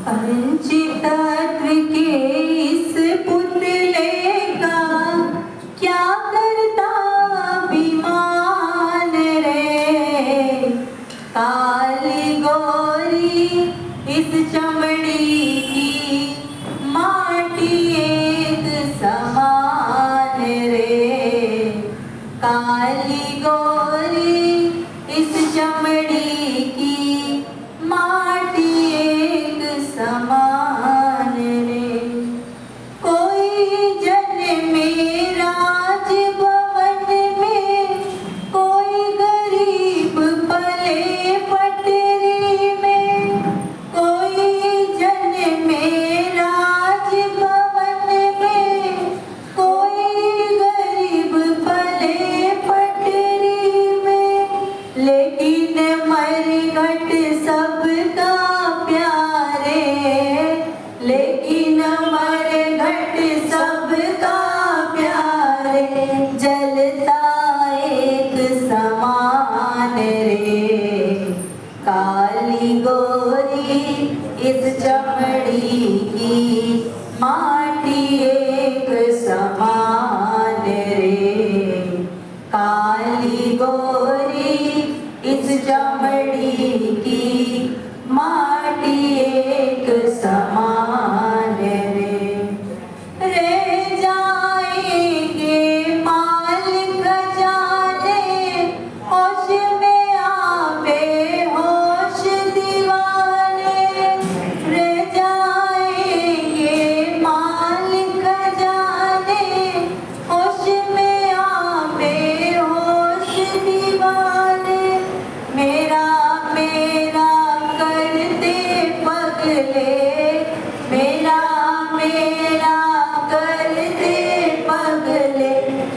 पंचतत्व के इस पुतले का क्या करता अभिमान रे। काली गोरी इस चमड़ी की माटी एक समान रे। काली गोरी इस चमड़ी की माटी एक समान रे। कोई जन्मे राजभवन में, कोई गरीब पले पटरी में। कोई जन्मे राजभवन में, कोई गरीब पले पटरी में। लेकिन मरघट सबका प्यारे, लेकिन मरघट सबका प्यारे। जलता एक समान रे। काली गोरी इस चमड़ी की माटी एक समान रे। काली गोरी इस चमड़ी की माटी एक समान रे। रह जाएंगे माल खजाने, होश में आवे होश दीवाने। रह जाएंगे माल खजाने, होश में आवे होश दीवाने। मेरा मेरा करते पगले, मेरा मेरा करते पगले।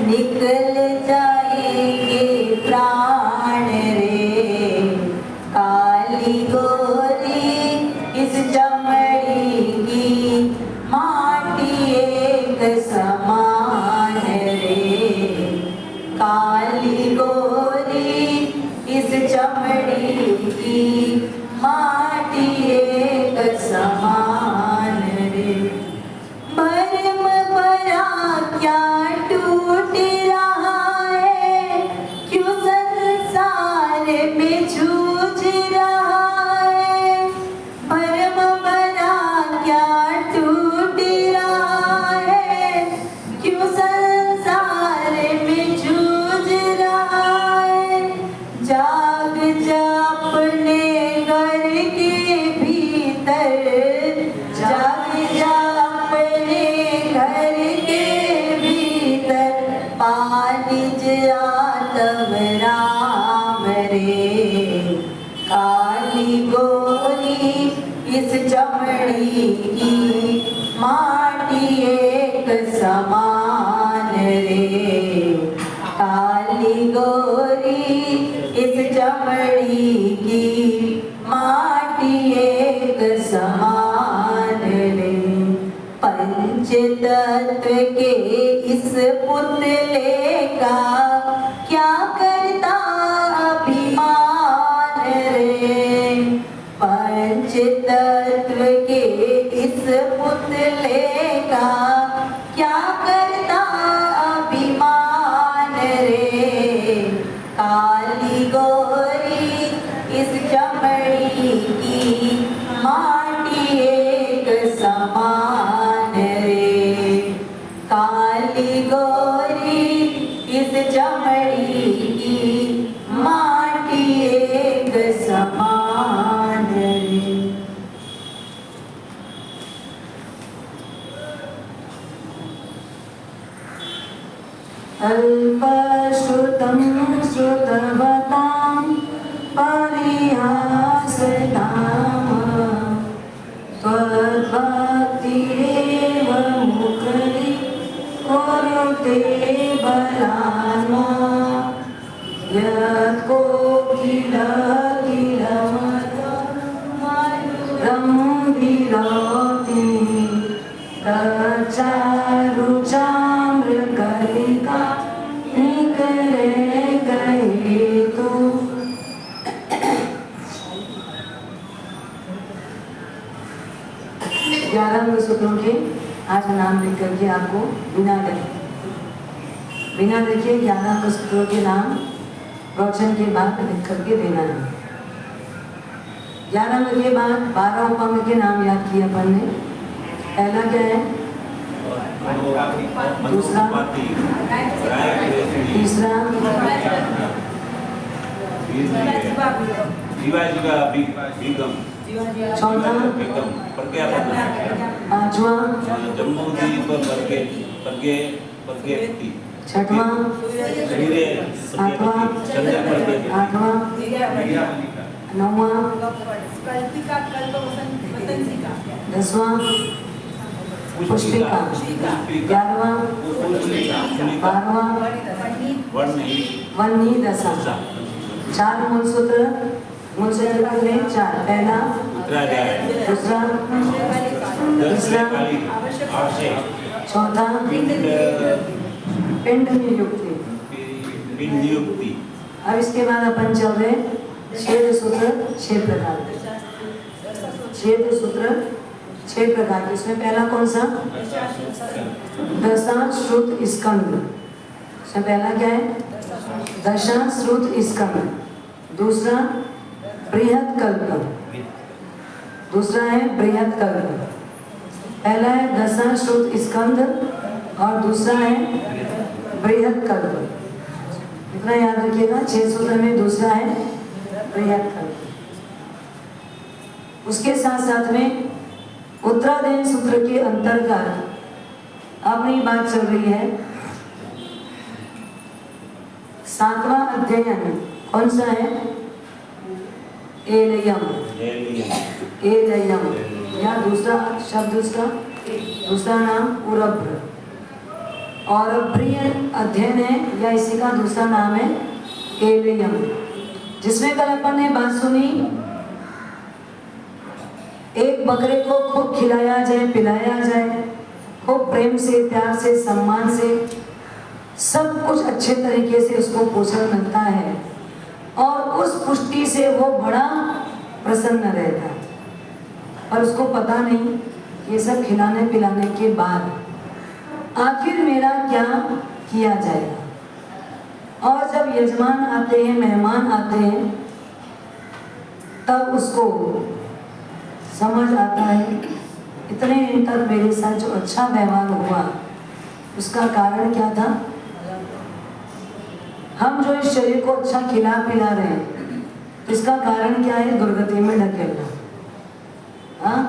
निकल जाएंगे प्राण रे। काली गोरी इस चमड़ी की माटी एक समान रे। काली गोरी इस चमड़ी की माटी एक समान रे। भरम भरा क्या टूट रहा है, क्यों संसार में जूझ रहा है। भरम भरा क्या टूट रहा है, क्यों संसार में जूझ रहा है। जाग जा अपने घर के भीतर, जाग जा अपने घर के भीतर। पानिज आत्म राम रे। काली गोरी इस चमड़ी की माटी एक समान रे। काली गोरी इस चमड़ी की माटी एक समान रे। पंचतत्व के इस पुतले का क्या करता अभिमान रे। पंचतत्व के इस पुतले का क्या करता अभिमान रे। काली गोरी इस चमड़ी की माटी एक समान रे। काली गोरी इस चमड़ी की माटी एक समान रे। अल्पश्रुतं श्रुतवतां परिहासताम् त्वद्भक्तिरेव मुखरि कुरुते बलान्। यत्कोकिलकिलमधुरं विलोकि तच्चारुचाम्रकलिका निकले गए तो। 11 अंग सूत्रों के आज नाम लिख करके आपको बिना देखे 11 अंग सूत्रों के नाम प्रवचन के बाद लिख करके देना है। 11 अंग के बाद 12 उपांग के नाम याद किए अपन ने। पहला क्या है, दूसरा, तीसरा, चौथा, पांचवा, छठवां, सातवां, आठवां, नौवां, 10वां पुष्पिका, 11वां, 12वां वन्नी दशा। 4 मूल सूत्र कितने? 4। पहला, दूसरा, तीसरा, चौथा पिंड नियुक्ति। अब इसके बाद अपन चल रहे छेद सूत्र 6 प्रकार के। छेद सूत्र 6 प्रकार के। इसमें पहला कौन सा? दशा श्रुत स्कंद। इसमें पहला क्या है? दशा श्रुत स्कंद। दूसरा बृहद कल्प। दूसरा है बृहद कल्प। पहला है दशा श्रुत स्कंद और दूसरा है बृहद कल्प। इतना याद रखिएगा। 6 सूत्र में दूसरा है बृहद कल्प। उसके साथ साथ में उत्तरादेय सूत्र के अंतर्गत अपनी बात चल रही है 7वां अध्ययन। कौन सा है? एलयम। या दूसरा शब्द उसका दूसरा नाम उरभ्र। और प्रिय अध्ययन है या इसी का दूसरा नाम है एलयम, जिसमें कल अपन ने बात सुनी एक बकरे को खूब खिलाया जाए, पिलाया जाए, खूब प्रेम से, प्यार से, सम्मान से, सब कुछ अच्छे तरीके से उसको पोषण मिलता है और उस पुष्टि से वो बड़ा प्रसन्न रहता है। और उसको पता नहीं ये सब खिलाने पिलाने के बाद आखिर मेरा क्या किया जाएगा। और जब यजमान आते हैं, मेहमान आते हैं, तब उसको समझ आता है इतने दिन तक मेरे साथ जो अच्छा व्यवहार हुआ उसका कारण क्या था। हम जो इस शरीर को अच्छा खिला पिला रहे हैं, इसका कारण क्या है? दुर्गति में ढकेलना। हाँ,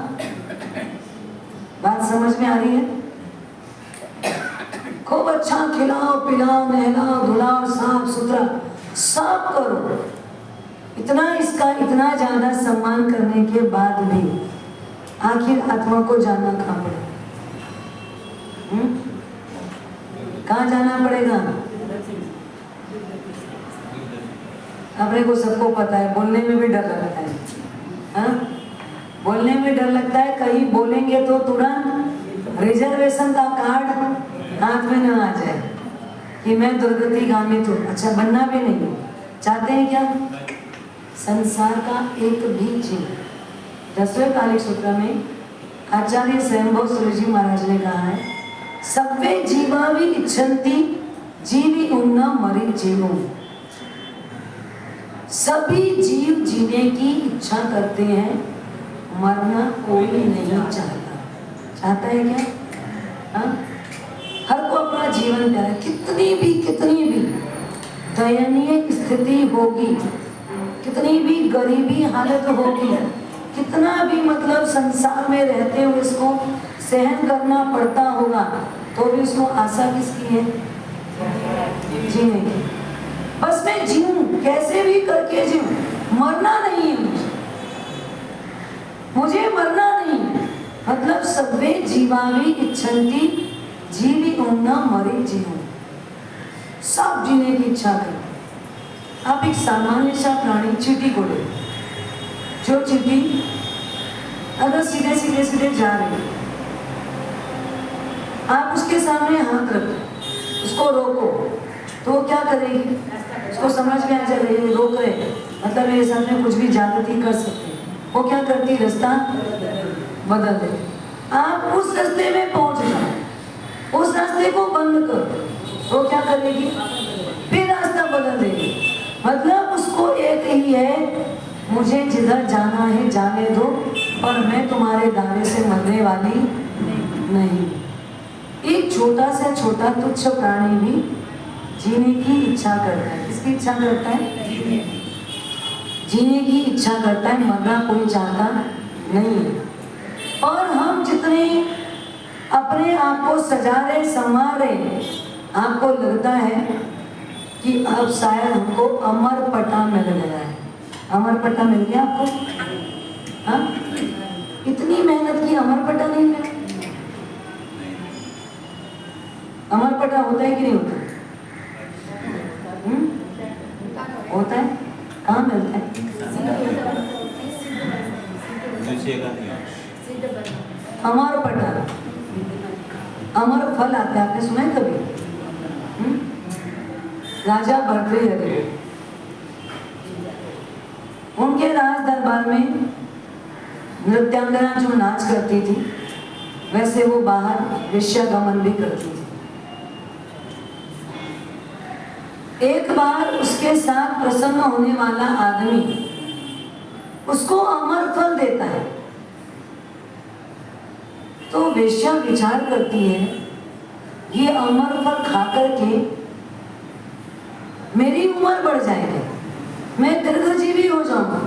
बात समझ में आ रही है? खूब अच्छा खिलाओ पिलाओ, नहलाओ धुलाओ, साफ सुथरा सब करो, इसका इतना ज्यादा सम्मान करने के बाद भी आखिर आत्मा को जाना कहाँ पड़ेगा? कहाँ जाना पड़ेगा? अपने को सबको पता है, बोलने में भी डर लगता है। हाँ? बोलने में डर लगता है, कहीं बोलेंगे तो तुरंत रिजर्वेशन का कार्ड हाथ में न आ जाए कि मैं दुर्गति गामी हूँ। अच्छा, बनना भी नहीं चाहते हैं क्या? संसार का एक भी जीव, 10वें कालिक सूत्र में आचार्य स्वयंभव सूर्य जी महाराज ने कहा है, सब्बे जीवावि इच्छन्ति जीवी उन्ना मरि जीवो। सभी जीव जीने की इच्छा करते हैं, मरना कोई नहीं चाहता है क्या? हाँ? हर को अपना जीवन प्यारा। कितनी भी दयनीय स्थिति होगी, कितनी भी गरीबी हालत होगी, कितना भी मतलब संसार में रहते हुए इसको सहन करना पड़ता होगा, तो भी उसको आशा किसकी है? जीने की। बस मैं जीऊं, कैसे भी करके जीऊं, मरना नहीं है मुझे मरना नहीं। मतलब सब्बे जीवावि इच्छन्ति जीवी उन्ना मरे जीवो। सब जीने की इच्छा करते। आप एक सामान्य सा प्राणी चींटी को ले, जो चींटी अगर सीधे जा रही है, आप उसके सामने हाथ रखो, उसको रोको, तो वो क्या करेगी? उसको समझ में आ जाएगा रोक रहे, मतलब मेरे सामने कुछ भी ज्यादती कर सकते। वो क्या करती? रास्ता बदल दे। आप उस रास्ते में पहुंच जाओ, उस रास्ते को बंद करो, वो क्या करेगी? फिर रास्ता बदल देगी। मतलब उसको एक ही है, मुझे जिधर जाना है जाने दो, पर मैं तुम्हारे दाने से मरने वाली नहीं। एक छोटा से छोटा तुच्छ प्राणी भी जीने की इच्छा करता है। किसकी इच्छा करता है? जीने की इच्छा करता है, मरना कोई चाहता नहीं है। और हम जितने अपने आप को सजा रहे, संवार रहे, आपको लगता है कि अब शायद हमको अमर पटा मिल गया है। अमर पटा मिल गया आपको? हाँ, इतनी मेहनत की, अमर पटा नहीं मिला। अमर पटा होता है कि नहीं होता? होता है। कहाँ मिलता है? अमर पटा, अमर फल आता है, आपने सुना है कभी? राजा भर्तृहरि, उनके राज दरबार में नृत्यांगना जो नाच करती थी, वैसे वो बाहर वेश्यागमन भी करती थी। एक बार उसके साथ प्रसन्न होने वाला आदमी उसको अमर फल देता है, तो वेश्या विचार करती है, ये अमर फल खा करके मेरी उम्र बढ़ जाएगी, मैं दीर्घजीवी हो जाऊंगा,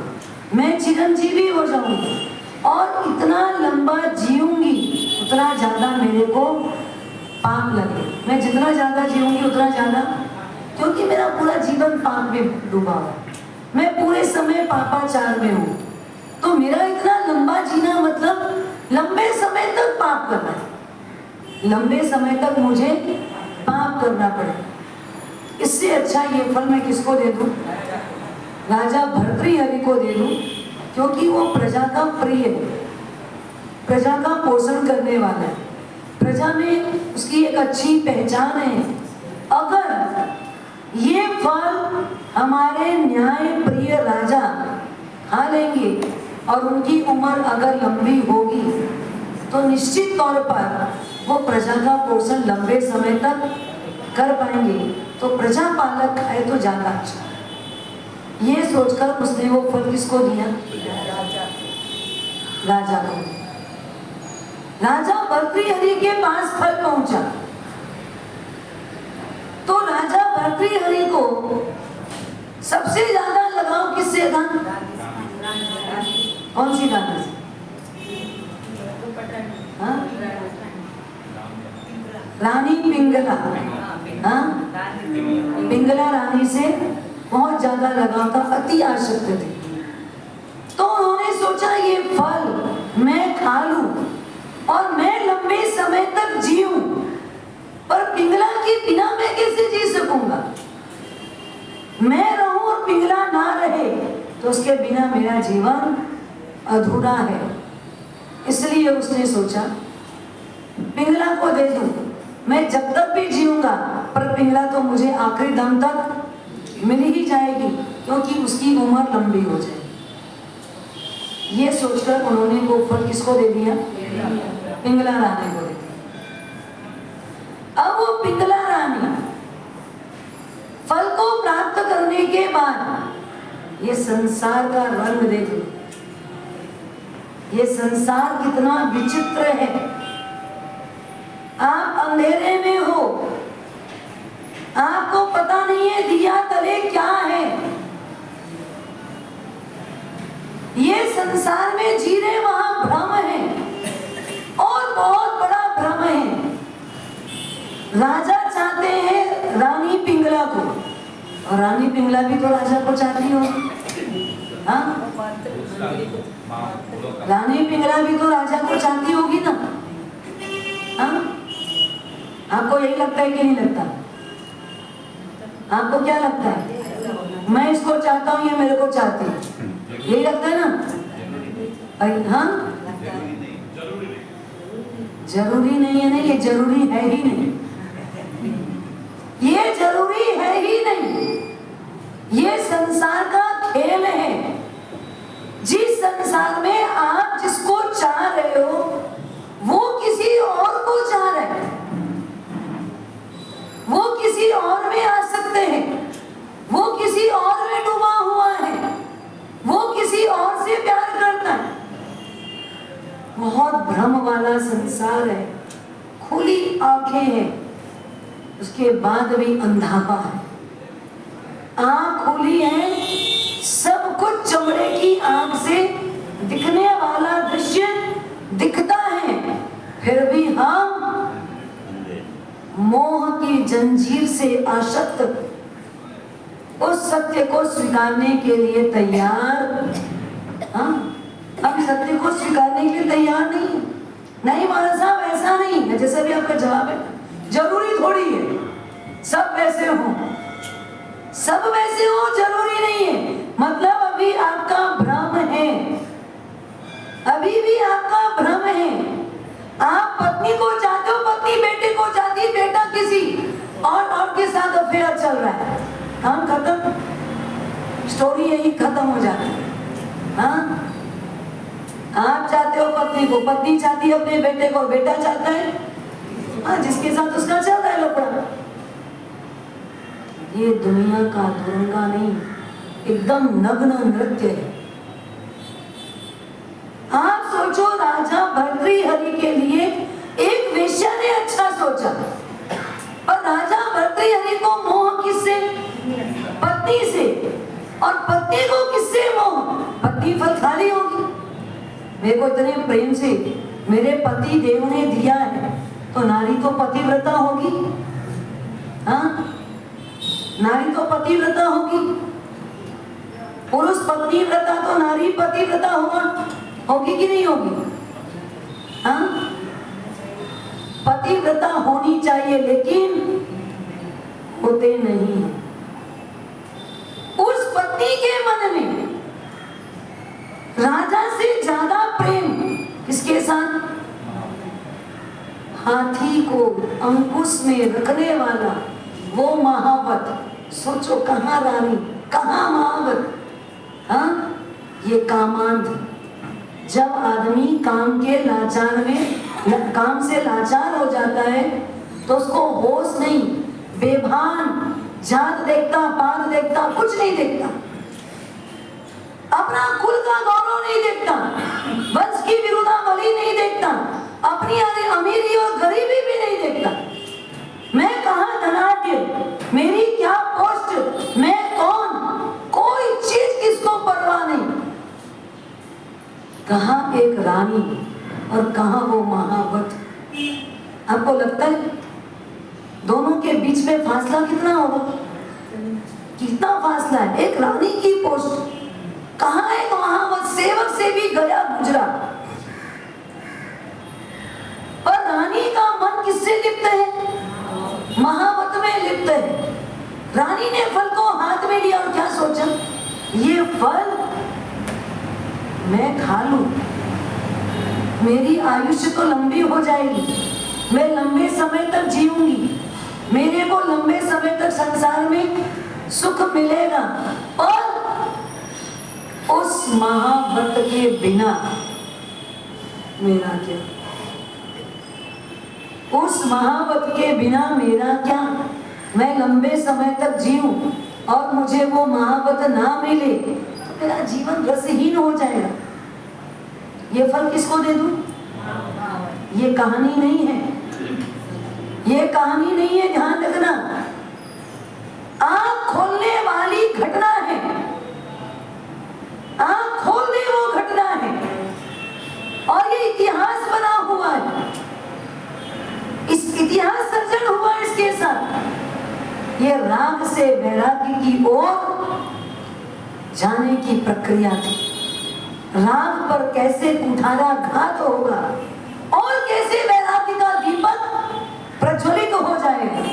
मैं चिरंजीवी हो जाऊंगी, और इतना लंबा जीऊंगी उतना ज्यादा मेरे को पाप लगे। मैं जितना ज्यादा जीऊंगी उतना ज्यादा, क्योंकि मेरा पूरा जीवन पाप में डूबा है, मैं पूरे समय पापाचार में हूँ, तो मेरा इतना लंबा जीना मतलब लंबे समय तक पाप करना है, लंबे समय तक मुझे पाप करना पड़ेगा। इससे अच्छा ये फल मैं किसको दे दूं? राजा भर्तृहरि को दे दूं, क्योंकि वो प्रजा का प्रिय है, प्रजा का पोषण करने वाला है, प्रजा में उसकी एक अच्छी पहचान है। अगर ये फल हमारे न्याय प्रिय राजा खा लेंगे और उनकी उम्र अगर लंबी होगी, तो निश्चित तौर पर वो प्रजा का पोषण लंबे समय तक कर पाएंगे। तो प्रजा पालक खाए तो ज्यादा अच्छा। ये सोचकर उसने वो फल किसको दिया? राजा को। राजा भर्तृहरि के पास फल पहुंचा, तो राजा भर्तृहरि को सबसे ज्यादा लगाव किससे था? कौन सी रानी से? हाँ? रानी पिंगला। हाँ? पिंगला रानी से बहुत ज्यादा लगाव था, अति आसक्त थे। तो उन्होंने सोचा ये फल मैं खा लूं और मैं लंबे समय तक जीऊं, पर पिंगला के बिना मैं कैसे जी सकूंगा? मैं रहूं और पिंगला ना रहे तो उसके बिना मेरा जीवन अधूरा है। इसलिए उसने सोचा पिंगला को दे दूं, मैं जब तक भी जीऊंगा, पर पिंगला तो मुझे आखिरी दम तक मिल ही जाएगी, क्योंकि उसकी उम्र लंबी हो जाएगी। ये सोचकर उन्होंने वो फल किसको दे दिया? पिंगला रानी को दे दिया। अब वो पिंगला रानी फल को प्राप्त करने के बाद ये संसार का रंग देखो, ये संसार कितना विचित्र है। आप अंधेरे में हो, आपको पता नहीं है दिया तले क्या है। ये संसार में जी रहे वहां भ्रम है, और बहुत बड़ा भ्रम है। राजा चाहते हैं रानी पिंगला को, और रानी पिंगला भी तो राजा को चाहती होगी। हाँ? रानी पिंगला भी तो राजा को चाहती होगी ना? हाँ? आपको यही लगता है कि नहीं लगता? आपको क्या लगता है? मैं इसको चाहता हूँ, ये मेरे को चाहती है, यही लगता है ना? हाँ? जरूरी नहीं है ना, ये जरूरी है ही नहीं, ये जरूरी है ही नहीं। ये संसार का खेल है। जिस संसार में आप जिसको चाह रहे हो वो वो चाह रहे हैं, वो किसी और में आ सकते हैं, वो किसी और में डूबा हुआ है, वो किसी और से प्यार करता है। बहुत भ्रम वाला संसार है, खुली आंखें हैं, उसके बाद भी अंधापा है। आंख खुली है, सब कुछ चमड़े की आंख से दिखने वाला दृश्य दिखता है, फिर भी हम मोह की जंजीर से आसक्त उस सत्य को स्वीकारने के लिए तैयार, हम सत्य को स्वीकारने के लिए तैयार नहीं। नहीं महाराज साहब, ऐसा नहीं है। जैसे भी आपका जवाब है, जरूरी थोड़ी है सब वैसे हो, सब वैसे हो जरूरी नहीं है। मतलब अभी आपका भ्रम है, अभी भी आपका भ्रम है। आप पत्नी को चाहते हो, पत्नी बेटे को चाहती, बेटा किसी और के साथ अफेयर चल रहा है, काम खत्म, स्टोरी यही खत्म हो जाती है। हाँ, आप चाहते हो पत्नी को, पत्नी चाहती है अपने बेटे को, बेटा चाहता है हाँ जिसके साथ उसका चल रहा है लफड़ा। ये दुनिया का दुरंगा नहीं, एकदम नग्न नृत्य है। आप सोचो, राजा भर्तृहरि के लिए एक वेश्या ने अच्छा सोचा, और राजा भर्तृहरि को मोह किससे? पत्नी से। और पत्नी को किससे मोह? पत्नी फल खाली होगी, मेरे को इतने प्रेम से मेरे पति देव ने दिया है, तो नारी तो पतिव्रता होगी। हाँ, नारी तो पतिव्रता होगी, पुरुष पत्नीव्रता तो नारी पतिव्रता होगी कि नहीं होगी? हाँ, पतिव्रता होनी चाहिए, लेकिन होते नहीं है। उस पत्नी के मन में राजा से ज्यादा प्रेम किसके साथ? हाथी को अंकुश में रखने वाला वो महावत। सोचो, कहाँ रानी, कहाँ महावत। हाँ, ये कामांध। जब आदमी काम के लाचार में, काम से लाचार हो जाता है, तो उसको होश नहीं, बेभान, जात देखता, पात देखता, कुछ नहीं देखता, अपना कुल का गौरव नहीं देखता, वंश की विरुद्धावली नहीं देखता, अपनी अमीरी और गरीबी भी नहीं देखता। मैं कहाँ धनाढ्य, मेरी क्या पोस्ट, मैं कौन, कोई चीज किसको परवाह नहीं। कहाँ एक रानी और कहाँ वो महावत। आपको लगता है दोनों के बीच में फासला कितना होगा? कितना फासला है? एक रानी की पोस्ट, कहाँ एक महावत सेवक से भी गया गुजरा। पर रानी का मन किससे लिप्त है? महावत में लिप्त है। रानी ने फल को हाथ में लिया और क्या सोचा, ये फल मैं खा लूं, मेरी आयुष्य तो लंबी हो जाएगी, मैं लंबे समय तक जीऊंगी, मेरे को लंबे समय तक संसार में सुख मिलेगा। और उस महाव्रत के बिना मेरा क्या, उस महाव्रत के बिना मेरा क्या, मैं लंबे समय तक जीऊं और मुझे वो महाव्रत ना मिले तो मेरा जीवन रसहीन हो जाएगा। ये फल किसको दे दूं? ये कहानी नहीं है, ये कहानी नहीं है, ध्यान रखना। आंख खोलने वाली घटना है, आंख खोल दे वो घटना है, और ये इतिहास बना हुआ है, इस इतिहास सर्जन हुआ इसके साथ। ये राग से वैराग्य की ओर जाने की प्रक्रिया थी। राग पर कैसे कुठाराघात होगा और कैसे वैराग्य का दीपक प्रज्वलित हो जाएगा।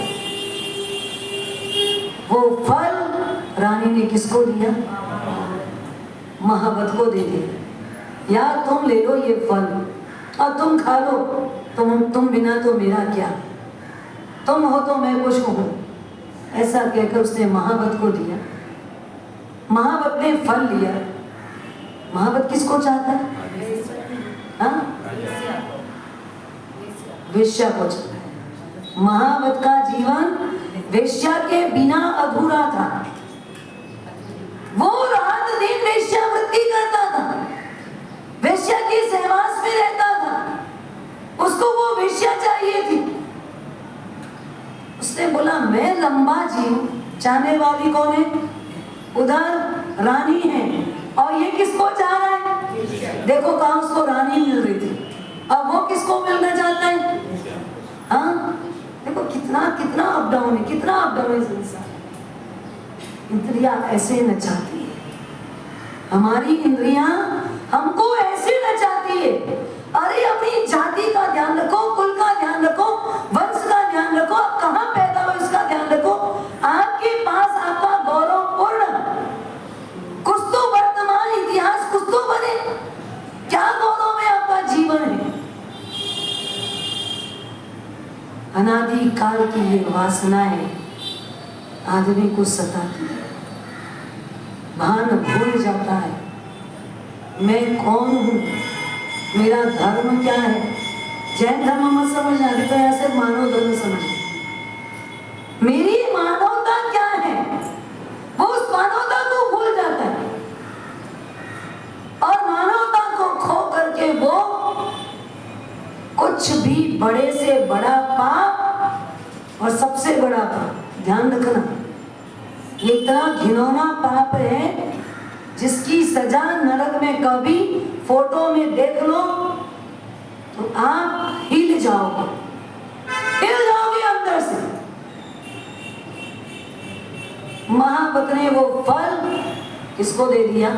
वो फल रानी ने किसको दिया? महावत को दे दिया। यार तुम ले लो ये फल और तुम खा लो, तुम बिना तो मेरा क्या, तुम हो तो मैं कुछ हूं, ऐसा कहकर उसने महावत को दिया। महावत ने फल लिया। महावत किसको चाहता है? हाँ, वेश्या को चढ़ाया। महावत का जीवन वेश्या के बिना अधूरा था। वो रात दिन वेश्यावृत्ति करता था, वेश्या के सहवास में रहता था, उसको वो वेश्या चाहिए थी। उसने बोला मैं लंबा जीऊं, चाहने वाली कौन है? उधर रानी है, और ये किसको चाह रहा है? देखो कहाँ उसको रानी मिल रही थी, अब वो किसको मिलना चाहता है? हाँ, देखो कितना कितना अप डाउन है, कितना अप डाउन है संसार। इंद्रियां ऐसे नचाती है, हमारी इंद्रियां हमको ऐसे नचाती है। अरे अपनी जाति का ध्यान रखो, कुल का ध्यान रखो, वंश का ध्यान रखो, आप कहाँ पैदा हो इसका ध्यान रखो। आपके पास आपका गौरवपूर्ण कुछ तो वर्तमान इतिहास कुछ तो बने, क्या गौरव में आपका जीवन है। अनादि काल की ये वासनाएं आदमी को सताती है, भान भूल जाता है मैं कौन हूँ, मेरा धर्म क्या है। जैन धर्म मत समझना, तो ऐसे मानव धर्म समझना। मेरी मानवता क्या है, वो उस मानवता को भूल जाता है, और मानवता को खो करके वो कुछ भी बड़े से बड़ा पाप, और सबसे बड़ा पाप ध्यान रखना, ये इतना घिनौना पाप है जिसकी सजा नरक में कभी फोटो में देख लो तो आप हिल जाओगे अंदर से। महावत ने वो फल किसको दे दिया?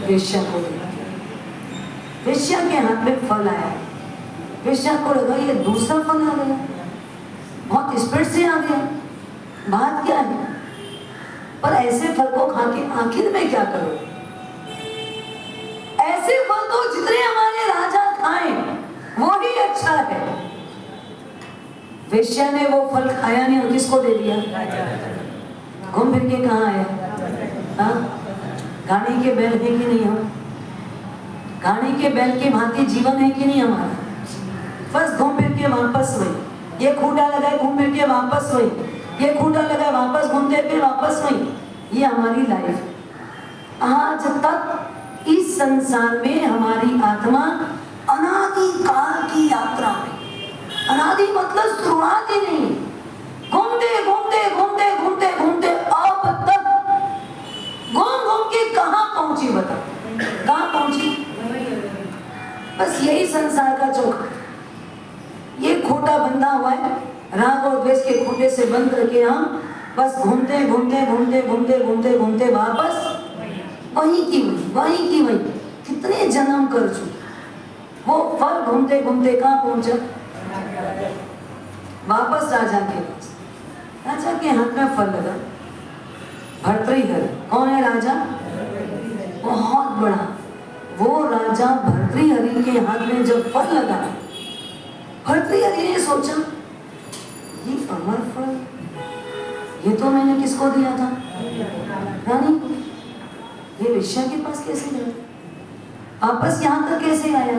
वेश्या को दे दिया। वेश्या के हाथ में फल आया, वेश्या को लगा ये दूसरा फल आ गया, बहुत स्पीड से आ गया, बात क्या है। पर ऐसे फल को खा के आखिर में क्या करो? ऐसे फल तो जितने हमारे राजा खाएं वो ही अच्छा है। वेश्या ने वो फल खाया नहीं, और किसको दे दिया? घूम फिर के कहाँ आया? गाड़ी के बैल है कि नहीं हम? गाड़ी के बैल के भांति जीवन है कि नहीं हमारा? बस घूम फिर के वापस वही, ये खूंटा लगाए घूम फिर के वापस वही, ये खूंटा लगाए वापस घूमते फिर वापस वही, ये हमारी लाइफ। आज तक इस संसार में हमारी आत्मा अनादि काल की यात्रा में, अनादि मतलब शुरुआत ही नहीं, घूमते घूमते घूमते घूमते घूमते अब तक घूम घूम के कहाँ पहुंची? बता कहाँ पहुंची? बस यही संसार का चौक, ये खोटा बंधा हुआ है, राग और द्वेष के खोटे से बंद करके हम बस घूमते घूमते घूमते घूमते घूमते घूमते वापस वही की वही कितने जन्म कर चुके। वो फल घूमते घूमते कहाँ पहुंचा? वापस राजा के पास। राजा के हाथ में फल लगा, भर्तृहरि। कौन है राजा? बहुत बड़ा। वो राजा भर्तृहरि के हाथ में जब फल लगा, भर्तृहरि ने सोचा ये अमर फल, ये तो मैंने किसको दिया था? रानी को। ये वेश्या के पास कैसे गया? वापस यहाँ तक कैसे आया?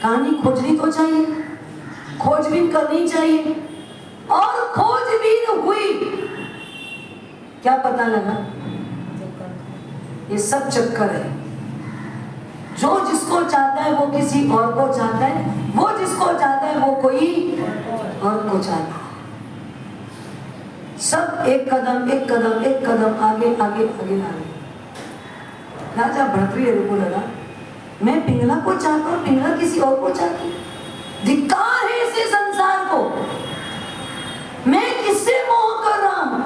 कहानी खोजनी तो चाहिए, खोजबीन करनी चाहिए, और खोजबीन हुई। क्या पता लगा? ये सब चक्कर है। जो जिसको चाहता है वो किसी और को चाहता है, वो जिसको चाहता है वो कोई और को चाहता है। सब एक कदम एक कदम एक कदम आगे आगे आगे आगे। राजा भर्तृहरि को लगा मैं पिंगला को चाहता हूँ, पिंगला किसी और को चाहती हूँ। धिक्कार है इसे संसार को। मैं किससे मोह कर रहा हूँ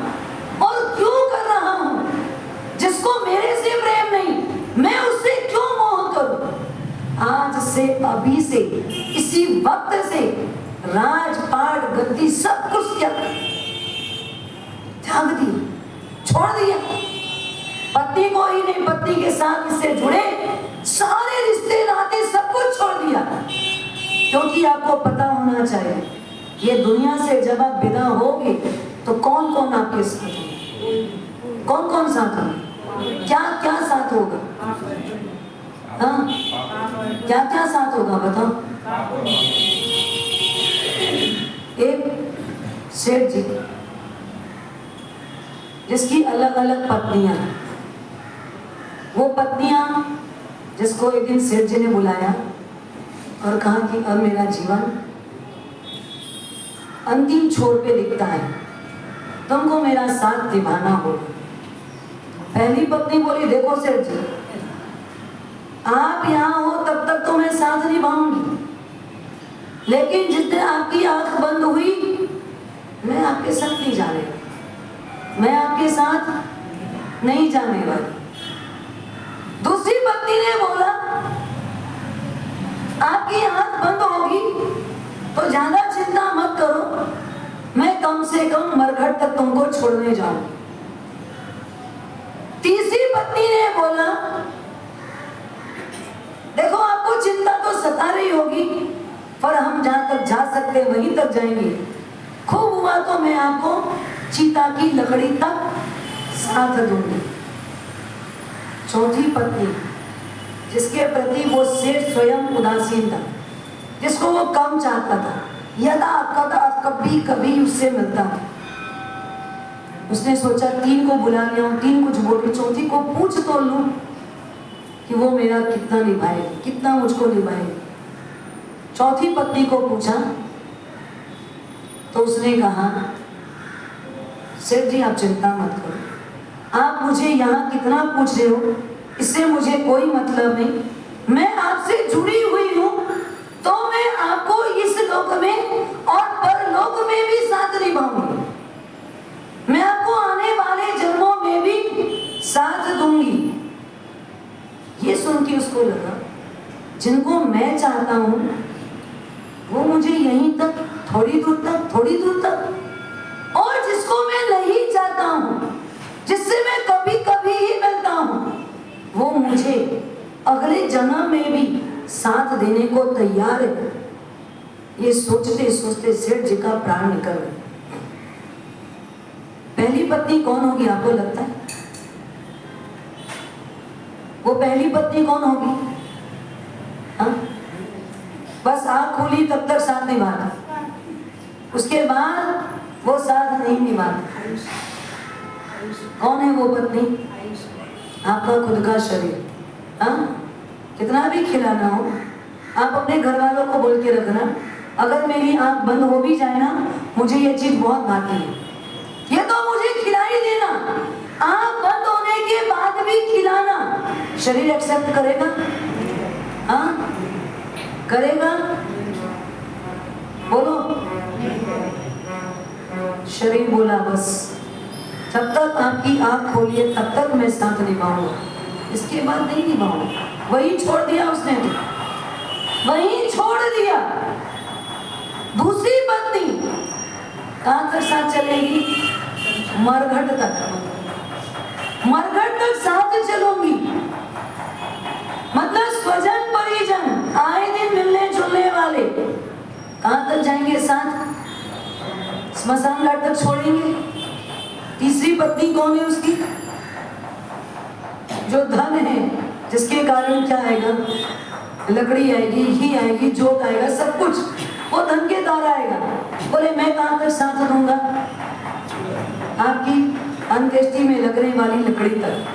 और क्यों कर रहा हूँ? जिसको मेरे से प्रेम नहीं, मैं उससे क्यों मोह करूं? आज से, अभी से, इसी वक्त से राजपाट गद्दी सब कुछ त्याग दिया, छोड़ दिया। पत्नी को ही नहीं, पत्नी के साथ इससे जुड़े सारे रिश्ते नाते सब कुछ छोड़ दिया, क्योंकि आपको पता होना चाहिए ये दुनिया से जब आप विदा होगे तो कौन कौन आपके साथ होगा, कौन कौन साथ होगा, क्या क्या साथ होगा? हाँ, क्या क्या साथ होगा बताओ? एक सेठ जी जिसकी अलग अलग पत्नियां, वो पत्नियां जिसको एक दिन सेठ जी ने बुलाया और कहा कि अब मेरा जीवन अंतिम छोर पे दिखता है, तुमको मेरा साथ निभाना होगा। पहली पत्नी बोली, देखो सेठ जी, आप यहाँ हो तब तक तो मैं साथ निभाऊंगी, लेकिन जितने आपकी आंख बंद हुई मैं आपके साथ नहीं जाने वाली, मैं आपके साथ नहीं जाने वाली। दूसरी पत्नी ने बोला, आपकी आंख बंद होगी तो ज्यादा चिंता मत करो, मैं कम से कम मरघट तक तुमको छोड़ने जाऊं। तीसरी पत्नी ने बोला, देखो आपको चिंता तो सता रही होगी, पर हम जहां तक जा सकते वहीं तक जाएंगे, खूब हुआ तो मैं आपको चीता की लकड़ी तक साथ दूंगी। चौथी पत्नी जिसके प्रति वो सेठ स्वयं उदासीन था, जिसको वो कम चाहता था, यदा कदा कभी कभी उससे मिलता था, उसने सोचा तीन को बुला लिया हूं, तीन कुछ बोली, चौथी को पूछ तो लूं कि वो मेरा कितना निभाएगी, कितना मुझको निभाएगी। चौथी पत्नी को पूछा तो उसने कहा, सेठ जी आप चिंता मत करो, आप मुझे यहाँ कितना पूछ रहे हो इससे मुझे कोई मतलब नहीं, मैं आपसे जुड़ी हुई हूँ तो मैं आपको इस लोक में और परलोक में भी साथ निभाऊंगी, मैं आपको आने वाले जन्मों में भी साथ दूंगी। ये सुन के उसको लगा, जिनको मैं चाहता हूँ वो मुझे यहीं तक, थोड़ी दूर तक, और जिसको मैं नहीं चाहता हूँ, जिससे मैं कभी कभी ही मिलता हूँ, वो मुझे अगले जन्म में भी साथ देने को तैयार है। ये सोचते सोचते सेठ जी का प्राण निकल गया। पहली पत्नी कौन होगी आपको लगता है? वो पहली पत्नी कौन होगी? हाँ? बस आँख खोली तब तक साथ निभाता, उसके बाद वो साथ नहीं निभाता। कौन है वो पत्नी? आपका खुद का शरीर। हाँ? कितना भी खिलाना हो, आप अपने घर वालों को बोल के रखना, अगर मेरी आंख बंद हो भी जाए ना, मुझे ये चीज बहुत भाती है, ये तो मुझे खिला ही देना। आंख बंद होने के बाद भी खिलाना, शरीर एक्सेप्ट करेगा? हाँ करेगा? बोलो। शरीर बोला बस जब तक आपकी आंख खोलिए तब तक मैं साथ निभाऊंगा, इसके बाद नहीं निभाऊंगा। वही छोड़ दिया उसने, वही छोड़ दिया। दूसरी पत्नी कहां तक साथ चलेगी? मरघट तक, मरघट तक साथ चलूंगी। मतलब स्वजन परिजन आए दिन मिलने जुलने वाले कहां तक जाएंगे साथ? स्मशान घाट तक छोड़ेंगे। तीसरी पत्नी कौन है उसकी? जो धन है, जिसके कारण क्या आएगा? लकड़ी आएगी, घी आएगी, जोत आएगा, सब कुछ वो धन के द्वारा आएगा। बोले मैं कहां तक साथ दूंगा? आपकी अंत्येष्टि में लगने वाली लकड़ी तक,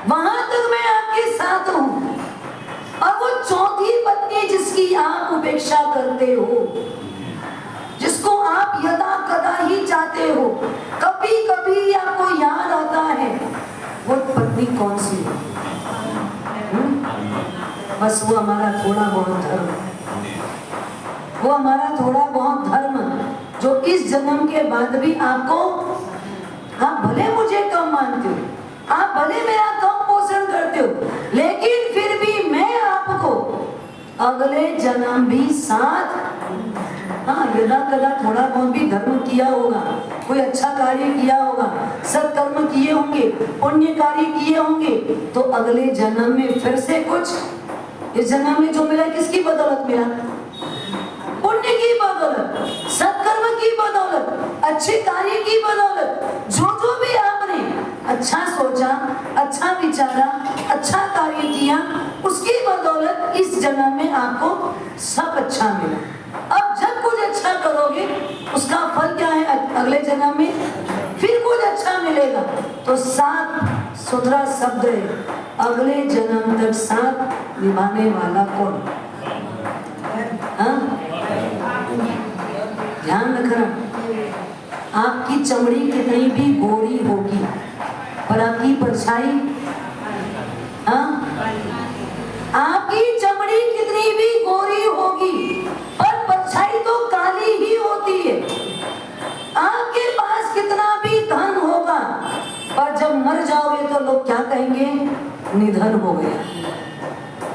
वहां तक मैं आपके साथ हूं। और वो चौथी पत्नी जिसकी आप उपेक्षा करते हो, जिसको आप यदा कदा ही चाहते हो, कभी कभी आपको याद आता है, वो पत्नी कौन सी है? बस वो हमारा थोड़ा बहुत धर्म, वो हमारा थोड़ा बहुत धर्म जो इस जन्म के बाद भी आपको, आप भले मुझे कम मानते हो, आप भले मेरा कम पोषण करते हो, लेकिन फिर भी मैं आपको अगले जन्म भी साथ, हाँ यदा कदा थोड़ा बहुत भी धर्म किया होगा, कोई अच्छा कार्य किया होगा, सत्कर्म किए होंगे, पुण्य कार्य किए होंगे, तो अगले जन्म में फिर से कुछ, इस जन्म में जो मिला किसकी बदौलत मिला? पुण्य की बदौलत, सत्कर्म की बदौलत, अच्छे कार्य की बदौलत। जो जो भी आपने अच्छा सोचा, अच्छा विचारा, अच्छा कार्य किया, उसकी बदौलत इस जन्म में आपको सब अच्छा मिला। अब जब कुछ अच्छा करोगे उसका जन्म में फिर कुछ अच्छा मिलेगा। तो साफ सुथरा शब्द है, अगले जन्म तक साथ निभाने वाला कौन? हाँ, ध्यान रखना। आपकी चमड़ी कितनी भी गोरी होगी पर आपकी परछाई, हाँ, आपकी चमड़ी कितनी भी गोरी होगी पर परछाई तो काली ही होती है। आपके पास कितना भी धन होगा पर जब मर जाओगे तो लोग क्या कहेंगे? निधन हो गया,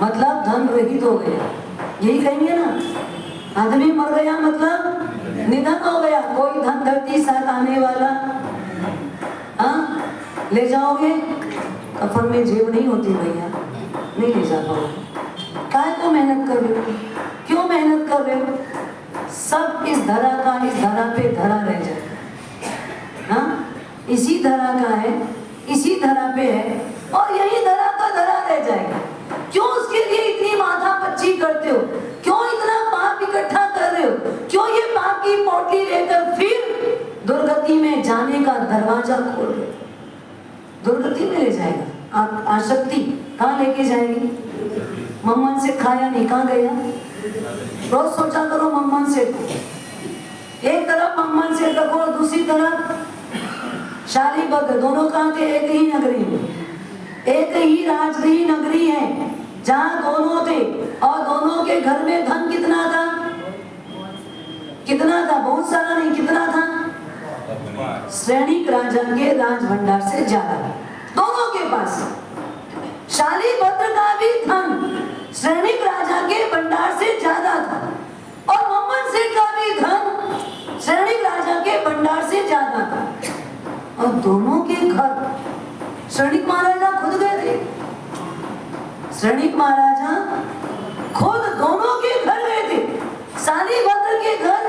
मतलब धन रहित हो गया, यही कहेंगे ना। आदमी मर गया मतलब निधन हो गया। कोई धन धरती साथ आने वाला, हाँ, ले जाओगे? कफन में जेब नहीं होती भैया, नहीं ले जा पाओगे। काहे को मेहनत कर रहे हो? क्यों मेहनत कर रहे हो? सब इस धरा का इस धरा पे धरा रह जाए, हाँ, इसी धरा का है, इसी धरा पे है और यही धरा का धरा रह जाएगा। क्यों उसके लिए इतनी माथापच्ची करते हो? क्यों इतना पाप इकट्ठा कर रहे हो? क्यों ये पाप की पोटली लेकर फिर दुर्गति में जाने का दरवाजा खोल रहे हो? दुर्गति में ले जाएगा। आप आसक्ति कहाँ लेके जाएगी? मम्मन से खाया नहीं, कहाँ गया? रोज सोचा करो मम्मन से, एक तरफ मम्मन से रखो और दूसरी तरफ शालीबद्ध, दोनों कहाँ थे? एक ही नगरी में, एक ही राजगृही नगरी है जहाँ दोनों थे और दोनों के घर में धन कितना था? कितना था? बहुत सारा नहीं, कितना था? श्रेणिक राजा के राज भंडार से ज्यादा दोनों के पास। शालीभद्र का भी धन श्रेणिक राजा के भंडार से ज्यादा था और मोहम्मद सेठ का भी धन श्रेणिक राजा के भंडार से ज्यादा था। और दोनों के घर श्रेणिक महाराजा खुद गए थे। श्रेणिक महाराजा खुद दोनों के घर गए थे। शालीभद्र के घर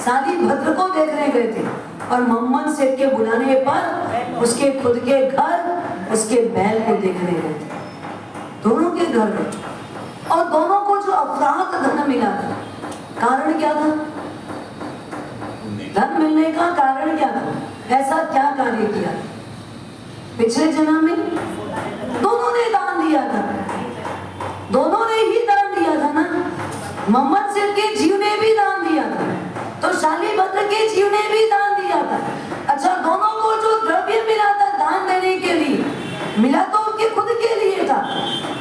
शालीभद्र को देखने गए थे और मोहम्मद सेठ के बुलाने पर उसके खुद के घर उसके बैल को देखने गए थे। दोनों के घर गए और दोनों को जो अफरात धन मिला था, कारण क्या था? धन मिलने का कारण क्या था? ऐसा क्या कार्य किया? पिछले जन्म में दोनों ने दान दिया था, दोनों ने ही दान दिया था ना। मोहम्मद सेठ के जीव ने भी दान दिया था, तो शालीभद्र के जीव ने भी दान दिया था। अच्छा, दोनों को जो द्रव्य मिला था दान देने के लिए, मिला तो उनके खुद के लिए था,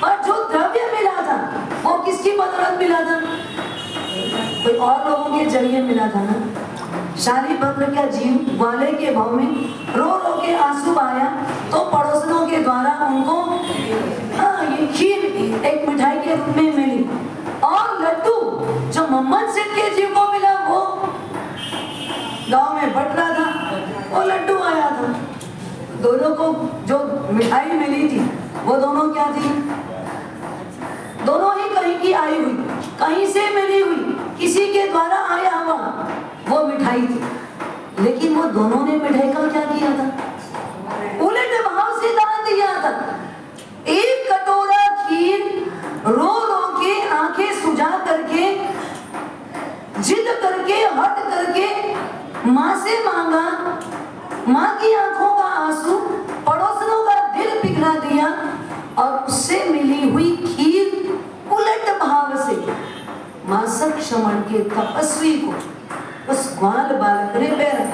पर जो द्रव्य मिला था वो किसकी बदौलत मिला था? कोई और लोगों के जरिए मिला था ना। शालीभद्र का जीव ग्वाले के भाव में रो रो के आंसू आया तो पड़ोसनों के द्वारा उनको ये खीर एक मिठाई के रूप में मिली और लड्डू जो मोहम्मद सेठ के जीव को मिला वो गांव में बट रहा था, वो लड्डू आया था। दोनों को जो मिठाई मिली थी वो दोनों क्या थी? दोनों ही कहीं की आई हुई, कहीं से मिली हुई, किसी के द्वारा आया हुआ वो मिठाई थी। लेकिन वो दोनों ने मिठाई का क्या किया था? उलट भाव से दान दिया था। एक कटोरा खीर रो रो के आंखें सुझा करके जिद करके हट करके माँ से मांगा, माँ की आंखों का आंसू पड़ोसनों का दिल पिघला दिया और उससे मिली हुई खीर उलट भाव से मासक क्षमण के तपस्वी को उस ग्वाल बालक ने पैरा।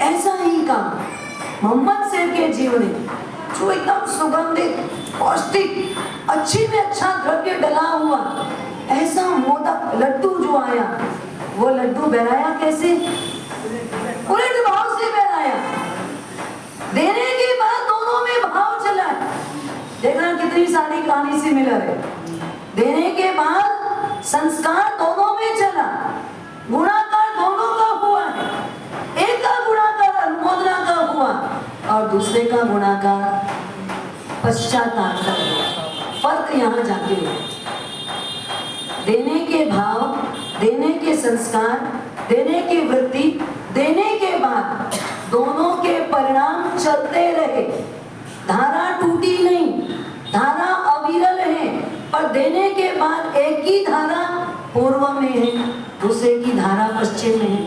ऐसा ही काम मोहम्मद सेठ के जीव ने, जो एकदम सुगंधित पौष्टिक अच्छी में अच्छा द्रव्य डला हुआ ऐसा मोदक लड्डू जो आया, वो लड्डू बहराया कैसे? उलट भाव से बहराया। देने के बाद दोनों में भाव चला। देखना कितनी सारी कहानी से मिला है। देने के बाद संस्कार दोनों में चला, गुणाकार दोनों का हुआ है। एक का गुणाकार अनुमोदना का हुआ और दूसरे का गुणाकार पश्चाताप का हुआ। फर्क यहाँ जाके है। देने के भाव, देने के संस्कार, देने की वृत्ति, देने के बाद दोनों के परिणाम चलते रहे। धारा टूटी नहीं, धारा अविरल है, पर देने के बाद एक की धारा पूर्व में है, दूसरे की धारा पश्चिम में है।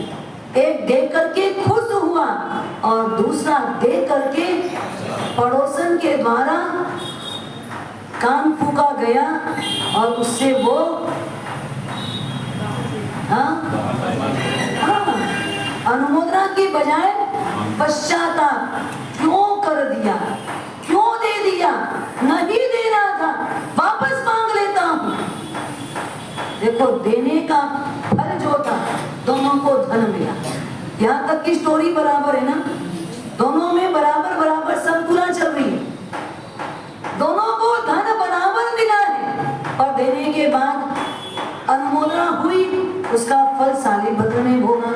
एक दे करके खुश हुआ और दूसरा दे करके पड़ोसन के द्वारा कान फूका गया और उससे वो अनुमोदना की बजाय पश्चाताप क्यों कर दिया, क्यों दे दिया, नहीं देना था, वापस मांग लेता हूं। देखो देने का फल जो था दोनों को धन मिला। यहाँ तक की स्टोरी बराबर है ना, दोनों में बराबर बराबर संतुलन चल रही है, दोनों को धन बराबर मिला है। और देने के बाद अनुमोदना हुई, उसका फल सालिभद्र ने भोगा।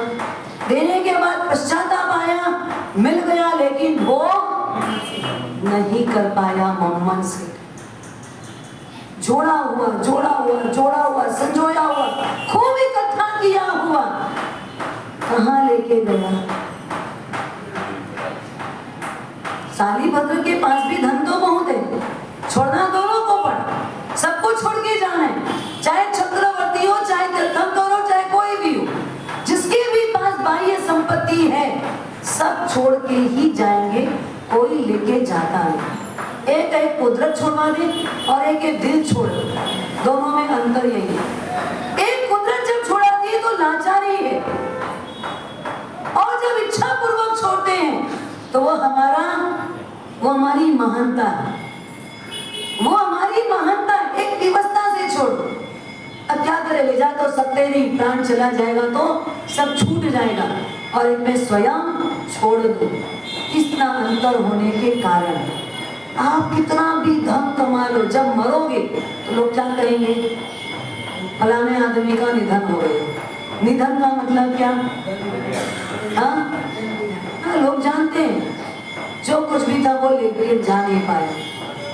देने के बाद पश्चाताप आया, मिल गया, लेकिन वो नहीं कर पाया मन से। जोड़ा हुआ जोड़ा हुआ जोड़ा हुआ संजोया हुआ खूब इकट्ठा किया हुआ कहाँ लेके गया? सालिभद्र के पास भी धन तो बहुत है, छोड़ना दोनों को पड़ा, सबको छोड़ के जाना है, चाहे चक्रवर्ती हो, चाहे तीर्थंकर हो, चाहे कोई भी हो, जिसके भी पास बाह्य संपत्ति है सब छोड़ के ही जाएंगे, कोई लेके जाता नहीं। एक एक कुदरत छुड़वा दे और एक एक दिल छोड़ दे, दोनों में अंतर यही है। एक कुदरत जब छुड़ा दी तो लाचारी है, और जब इच्छा पूर्वक छोड़ते हैं तो वो हमारी महानता है, वो हमारी महानता है। एक विवस्था से छोड़ो, अब क्या करे, ले जा तो सकते नहीं, प्राण चला जाएगा तो सब छूट जाएगा, और एक में स्वयं छोड़ दो। इतना अंतर होने के कारण आप कितना भी धन कमा लो, जब मरोगे तो लोग क्या कहेंगे? फलाने आदमी का निधन हो गया। निधन का मतलब क्या? लोग जानते हैं, जो कुछ भी था वो लेके जा नहीं पाया,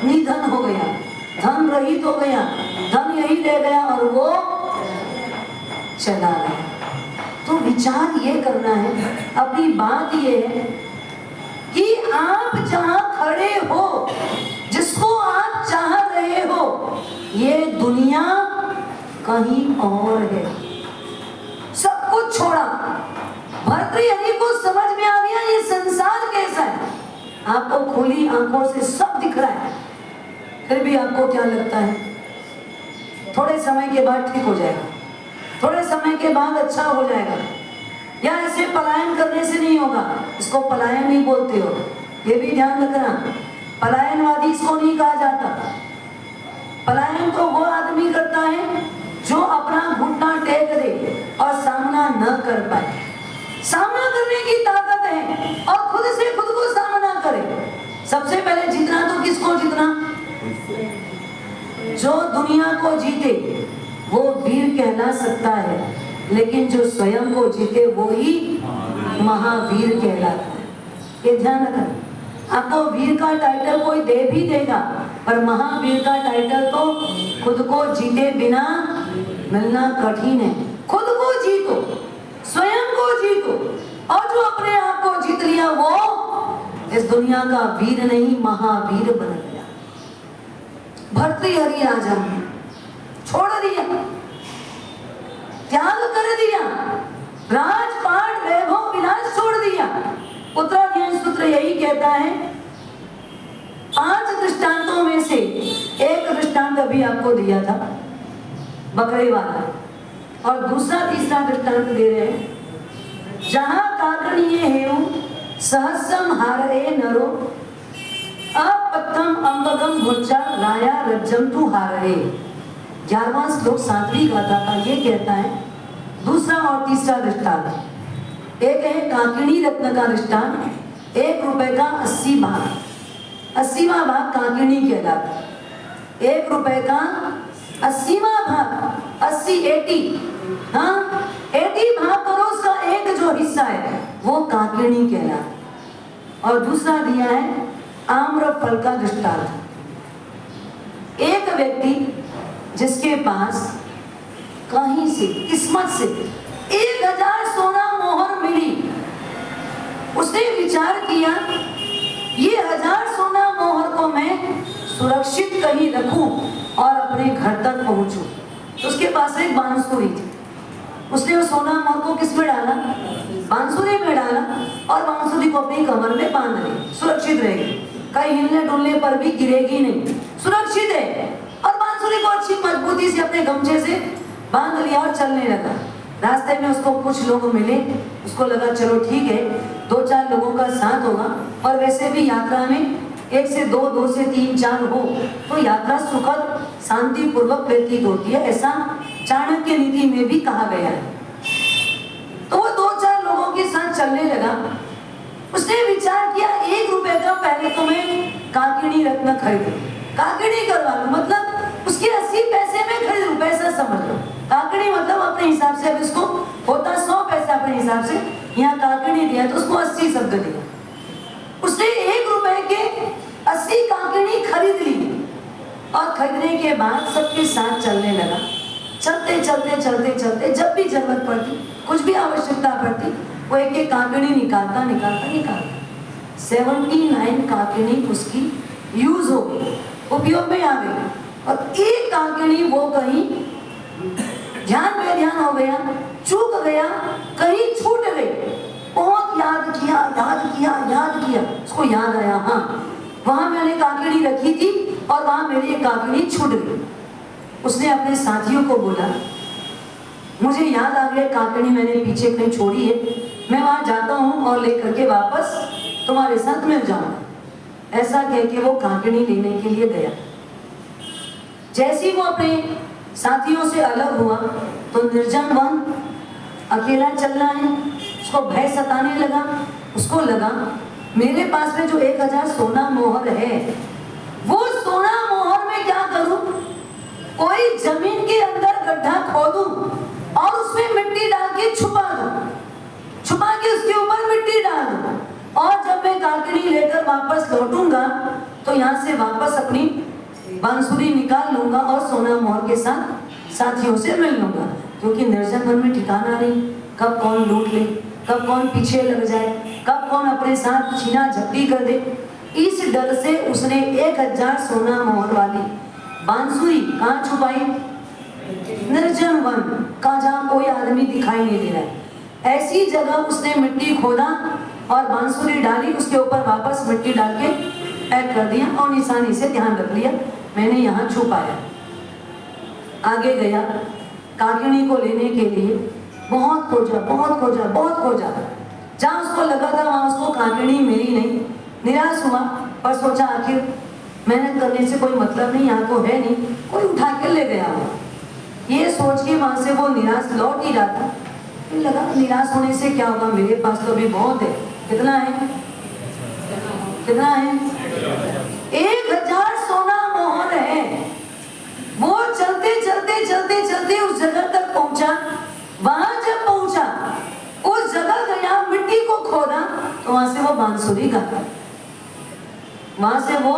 निधन हो गया, धन रहित हो गया, धन यही ले गया और वो चला गया। तो विचार ये करना है, अपनी बात ये है कि आप जहां खड़े हो, जिसको आप चाह रहे हो, ये दुनिया कहीं और है। सब कुछ छोड़ा, भर्तृहरि को समझ में आ गया ये संसार कैसा है। आपको खुली आंखों से सब दिख रहा है, फिर भी आपको क्या लगता है? थोड़े समय के बाद ठीक हो जाएगा, थोड़े समय के बाद अच्छा हो जाएगा, या ऐसे पलायन करने से नहीं होगा। इसको पलायन नहीं बोलते हो, ये भी ध्यान रखना। पलायनवादी इसको नहीं कहा जाता। पलायन तो वो आदमी करता है जो अपना घुटना टेक दे और सामना न कर पाए। सामना करने की ताकत है और खुद से खुद को सामना करे। सबसे पहले जीतना तो किसको जीतना? जो दुनिया को जीते वो वीर कहला सकता है, लेकिन जो स्वयं को जीते वो ही महावीर कहलाता है। ये ध्यान रखना। आपको वीर का टाइटल कोई दे भी देगा, पर महावीर का टाइटल तो खुद को जीते बिना मिलना कठिन है। खुद को जीतो, स्वयं को जीतो, और जो अपने आप को जीत लिया वो इस दुनिया का वीर नहीं महावीर बन गया। भर्तृहरि राजा छोड़ दिया, त्याग कर दिया, राजपाट वैभव विलास छोड़ दिया। उत्तराधिकार सूत्र यही कहता है, 5 दृष्टांतों में से एक दृष्टांत अभी आपको दिया था बकरे वाला, और दूसरा तीसरा दृष्टांत दे रहे हैं। जहां काकणीय हेउ सहस्रम हारए नरो अपत्थम अंबगम भुच्चा राया रज्जम तु हारए। 11वां श्लोक 7वीं गाथा का ये कहता है। दूसरा और तीसरा दृष्टांत, एक है काकिनी रत्न का दृष्टांत, 1 रुपए का 80 भाग, 80वां भाग काकिनी कहलाता है। 1 रुपए का 80वां भाग, 80 हाँ 80 भाग करो, उसका एक जो हिस्सा है वो काकिनी कहलाता है। और दूसरा दिया है आम्र फल का दृष्टांत। एक व्यक्ति जिसके पास कहीं से किस्मत से 1000 सोना मोहर मिली, उसने विचार किया ये 1000 सोना मोहर को मैं सुरक्षित कहीं रखूं और अपने घर तक पहुंचूं। तो उसके पास एक बांसुरी थी, उसने वो सोना मोहर को किस में डाला? बांसुरी में डाला और बांसुरी को अपनी कमर में बांध ली, सुरक्षित रहेगी, कहीं हिलने डुलने पर भी गिरेगी नहीं, सुरक्षित है। और बांसुरी को अच्छी मजबूती से अपने गमछे से बांध लिया और चलने लगा। रास्ते में उसको कुछ लोग मिले, उसको लगा चलो ठीक है 2-4 लोगों का साथ होगा, और वैसे भी यात्रा में 1 से 2, 2 से 3, 4 हो तो यात्रा सुखद शांति पूर्वक व्यतीत होती है, ऐसा चाणक्य नीति में भी कहा गया है। तो वो 2-4 लोगों के साथ चलने लगा। उसने विचार किया 1 रुपए का पहले तो मैं काकिनी रत्न खरीदूं, काकिनी करवा लूं, मतलब उसके 80 पैसे में खरीद लूं, पैसा समझ लो। काकड़ी मतलब अपने हिसाब से, अब इसको होता 100 पैसा अपने हिसाब से, यहाँ काकड़ी दिया तो उसको 80 शब्द दिया। उसने 1 रुपए के 80 काकड़ी खरीद ली और खरीदने के बाद सबके साथ चलने लगा। चलते चलते चलते चलते जब भी जरूरत पड़ती, कुछ भी आवश्यकता पड़ती, वो एक काकड़ी निकालता 79 काकड़ी उसकी यूज हो गई, उपयोग में आ गई, और एक काकड़ी वो कहीं ध्यान में ध्यान हो गया, चूक गया, कहीं छूट गई। बहुत याद किया, उसको याद आया, हाँ वहां मैंने काकड़ी रखी थी और वहां मेरी एक काकड़ी छूट गई। उसने अपने साथियों को बोला मुझे याद आ गया काकड़ी मैंने पीछे कहीं छोड़ी है, मैं वहां जाता हूँ और लेकर के वापस तुम्हारे साथ मिल जाऊंगा। ऐसा कह के वो काकड़ी लेने के लिए गया। जैसे ही वो अपने साथियों से अलग हुआ तो निर्जन वन, अकेला चलना है, उसको भय सताने लगा। उसको लगा मेरे पास में जो 1000 सोना मोहर है, वो सोना मोहर में क्या करूं? कोई जमीन के अंदर गड्ढा खोदूं और उसमें मिट्टी डाल के छुपा दूं, छुपा के उसके ऊपर मिट्टी डाल दूं, और जब मैं काकड़ी लेकर वापस लौटूंगा तो यहाँ से वापस अपनी बांसुरी निकाल लूंगा और सोना मोहर के साथ साथियों से मिल लूंगा, क्योंकि निर्जन वन में ठिकाना नहीं, कब कौन लूट ले, कब कौन पीछे लग जाए, कब कौन अपने साथ छीना झपटी कर दे। इस डर से उसने 1000 सोना मोहर वाली बांसुरी कहाँ छुपाई? निर्जन वन का, जहाँ कोई आदमी दिखाई नहीं दे रहा है, ऐसी जगह उसने मिट्टी खोदा और बांसुरी डाली, उसके ऊपर वापस मिट्टी डाल के पैक कर दिया और निशानी से ध्यान रख लिया मैंने यहाँ छुपाया। आगे गया काकिनी को लेने के लिए, बहुत खोजा, जहाँ उसको लगा था वहां उसको काकिनी मिली नहीं। निराश हुआ पर सोचा आखिर मेहनत करने से कोई मतलब नहीं, यहाँ को है नहीं, कोई उठा के ले गया हो। ये सोच के वहां से वो निराश लौट ही रहा था। फिर लगा निराश होने से क्या होगा, मेरे पास तो अभी बहुत है। कितना है? 1000 सोना मोहर है। वो चलते उस जगह तक पहुंचा। वहां जब पहुंचा, उस जगह गया, मिट्टी को खोदा तो वहां से वो बांसुरी गाया। वहां से वो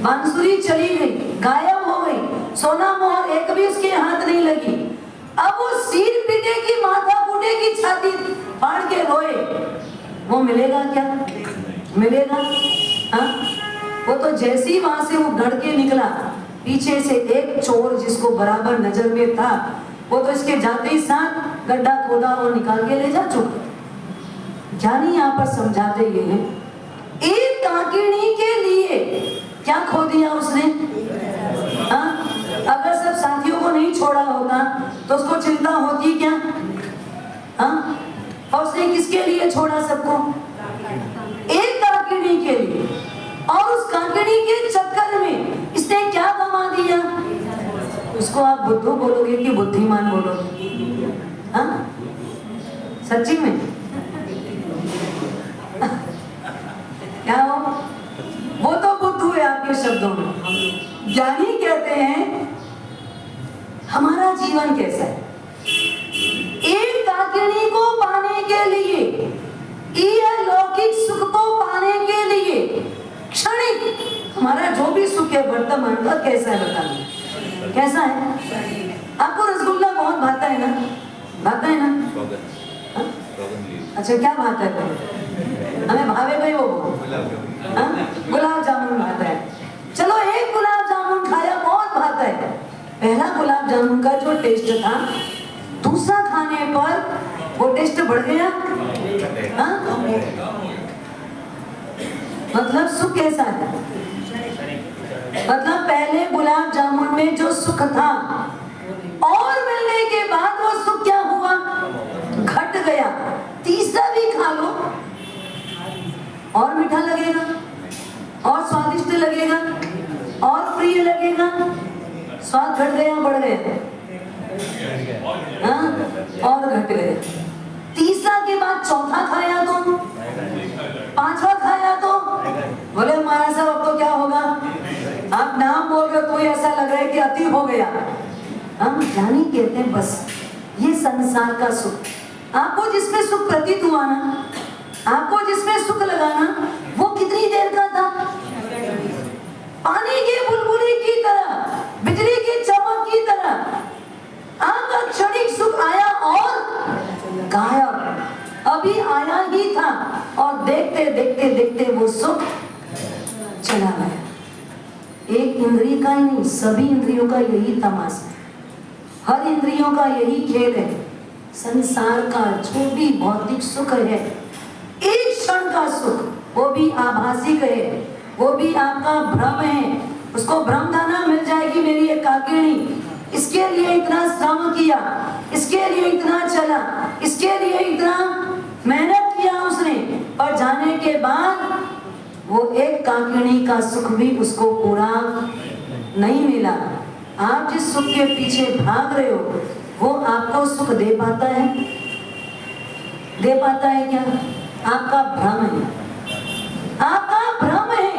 बांसुरी चली गई, गायब हो गई। सोना मोहर एक भी उसके हाथ नहीं लगी। अब वो सिर पीटेगी, माथा फूटेगी, छाती फाड़ के रोए, वो मिलेगा क्या? मिलेगा? हाँ, वो तो जैसे ही वहां से वो गड़ के निकला, पीछे से एक चोर जिसको बराबर नजर में था, वो तो इसके जाते ही साथ गड्ढा खोदा और निकाल के ले जा चुका। ज्ञानी यहाँ पर समझाते ये हैं, एक काकिनी के लिए क्या खो दिया उसने? हाँ, अगर सब साथियों को नहीं छोड़ा होता तो उसको चिंता होती क्या? हाँ, और उसने किसके लिए छोड़ा सबको? एक काकिनी के लिए। और उस काकिनी के चक्कर में इसने क्या कमा दिया? उसको आप बुद्धू बोलोगे कि बुद्धिमान बोलोगे? हाँ, सच्ची में क्या हो? वो तो बुद्धू है आपके शब्दों में। ज्ञानी कहते हैं हमारा जीवन कैसा है? एक काकिनी को पाने के लिए, यह लौकिक सुख को पाने के लिए क्षणिक हमारा जो भी सुख है वर्तमान का कैसा है बताइए, कैसा है? आपको रसगुल्ला बहुत भाता है ना? भाता है ना? अच्छा, क्या भाता है? हमें भावे भाई वो गुलाब जामुन भाता है। चलो, एक गुलाब जामुन खाया, बहुत भाता है। पहला गुलाब जामुन का जो टेस्ट था दूसरा खाने पर वो टेस्ट बढ़ गया, हाँ? मतलब सुख कैसा है? मतलब पहले गुलाब जामुन में जो सुख था और मिलने के बाद वो सुख क्या हुआ? घट गया। तीसरा भी खा लो और मीठा लगेगा और स्वादिष्ट लगेगा और प्रिय लगेगा। स्वाद घट गया बढ़ गया? हाँ? और घट गया। तीसरा के बाद चौथा खाया तो, पांचवा खाया तो बोले हमारा साहब अब तो क्या होगा? आप नाम बोल रहे हो तो ऐसा लग रहा है कि अति हो गया। हम ज्ञानी कहते हैं बस ये संसार का सुख, आपको जिसमें सुख प्रतीत हुआ ना, आपको जिसमें सुख लगा ना, वो कितनी देर का था? पानी की बुलबुली की तरह, बिजली की चमक की तरह आपका क्षणिक सुख आया और गायब। अभी आया ही था और देखते देखते देखते वो सुख चला गया। एक इंद्रिय का ही नहीं, सभी इंद्रियों का यही तमाशा, हर इंद्रियों का यही खेल है। संसार का जो भी भौतिक सुख है, एक क्षण का सुख, वो भी आभासिक है, वो भी आपका भ्रम है। उसको भ्रमधारणा मिल जाएगी मेरी एक काकिनी, इसके लिए इतना श्रम किया, इसके लिए इतना चला, इसके लिए इतना मेहनत किया उसने, और जाने के बाद वो एक काकिनी का सुख भी उसको पूरा नहीं मिला। आप जिस सुख के पीछे भाग रहे हो वो आपको सुख दे पाता है? दे पाता है क्या? आपका भ्रम है, आपका भ्रम है।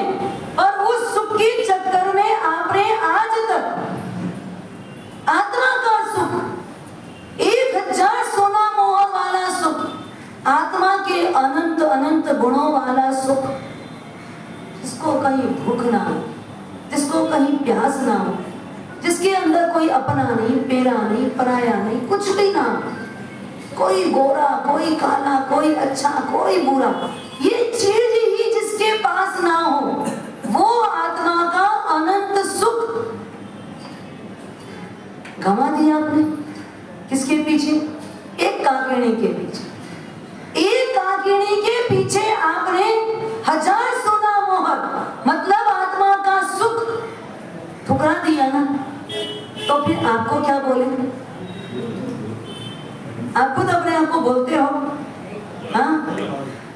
और उस सुख के चक्कर में आपने आज तक आत्मा का सुख, 1000 सोना मोहर वाला सुख, आत्मा के अनंत अनंत गुणों वाला सुख, जिसको कहीं भूख ना हो, जिसको कहीं प्यास ना हो, जिसके अंदर कोई अपना नहीं, पेरा नहीं, पराया नहीं, कुछ भी ना हो, कोई गोरा, कोई काला, कोई अच्छा, कोई बुरा, ये चीज ही जिसके पास ना हो, वो आत्मा का अनंत सुख गंवा दिया आपने। किसके पीछे? एक काकिनी के पीछे। एक काकिनी के पीछे आपने 1000 सोना मोहर, मतलब आत्मा का सुख ठुकरा दिया ना, तो फिर आपको क्या बोले? आप खुद अपने आप को बोलते हो, हाँ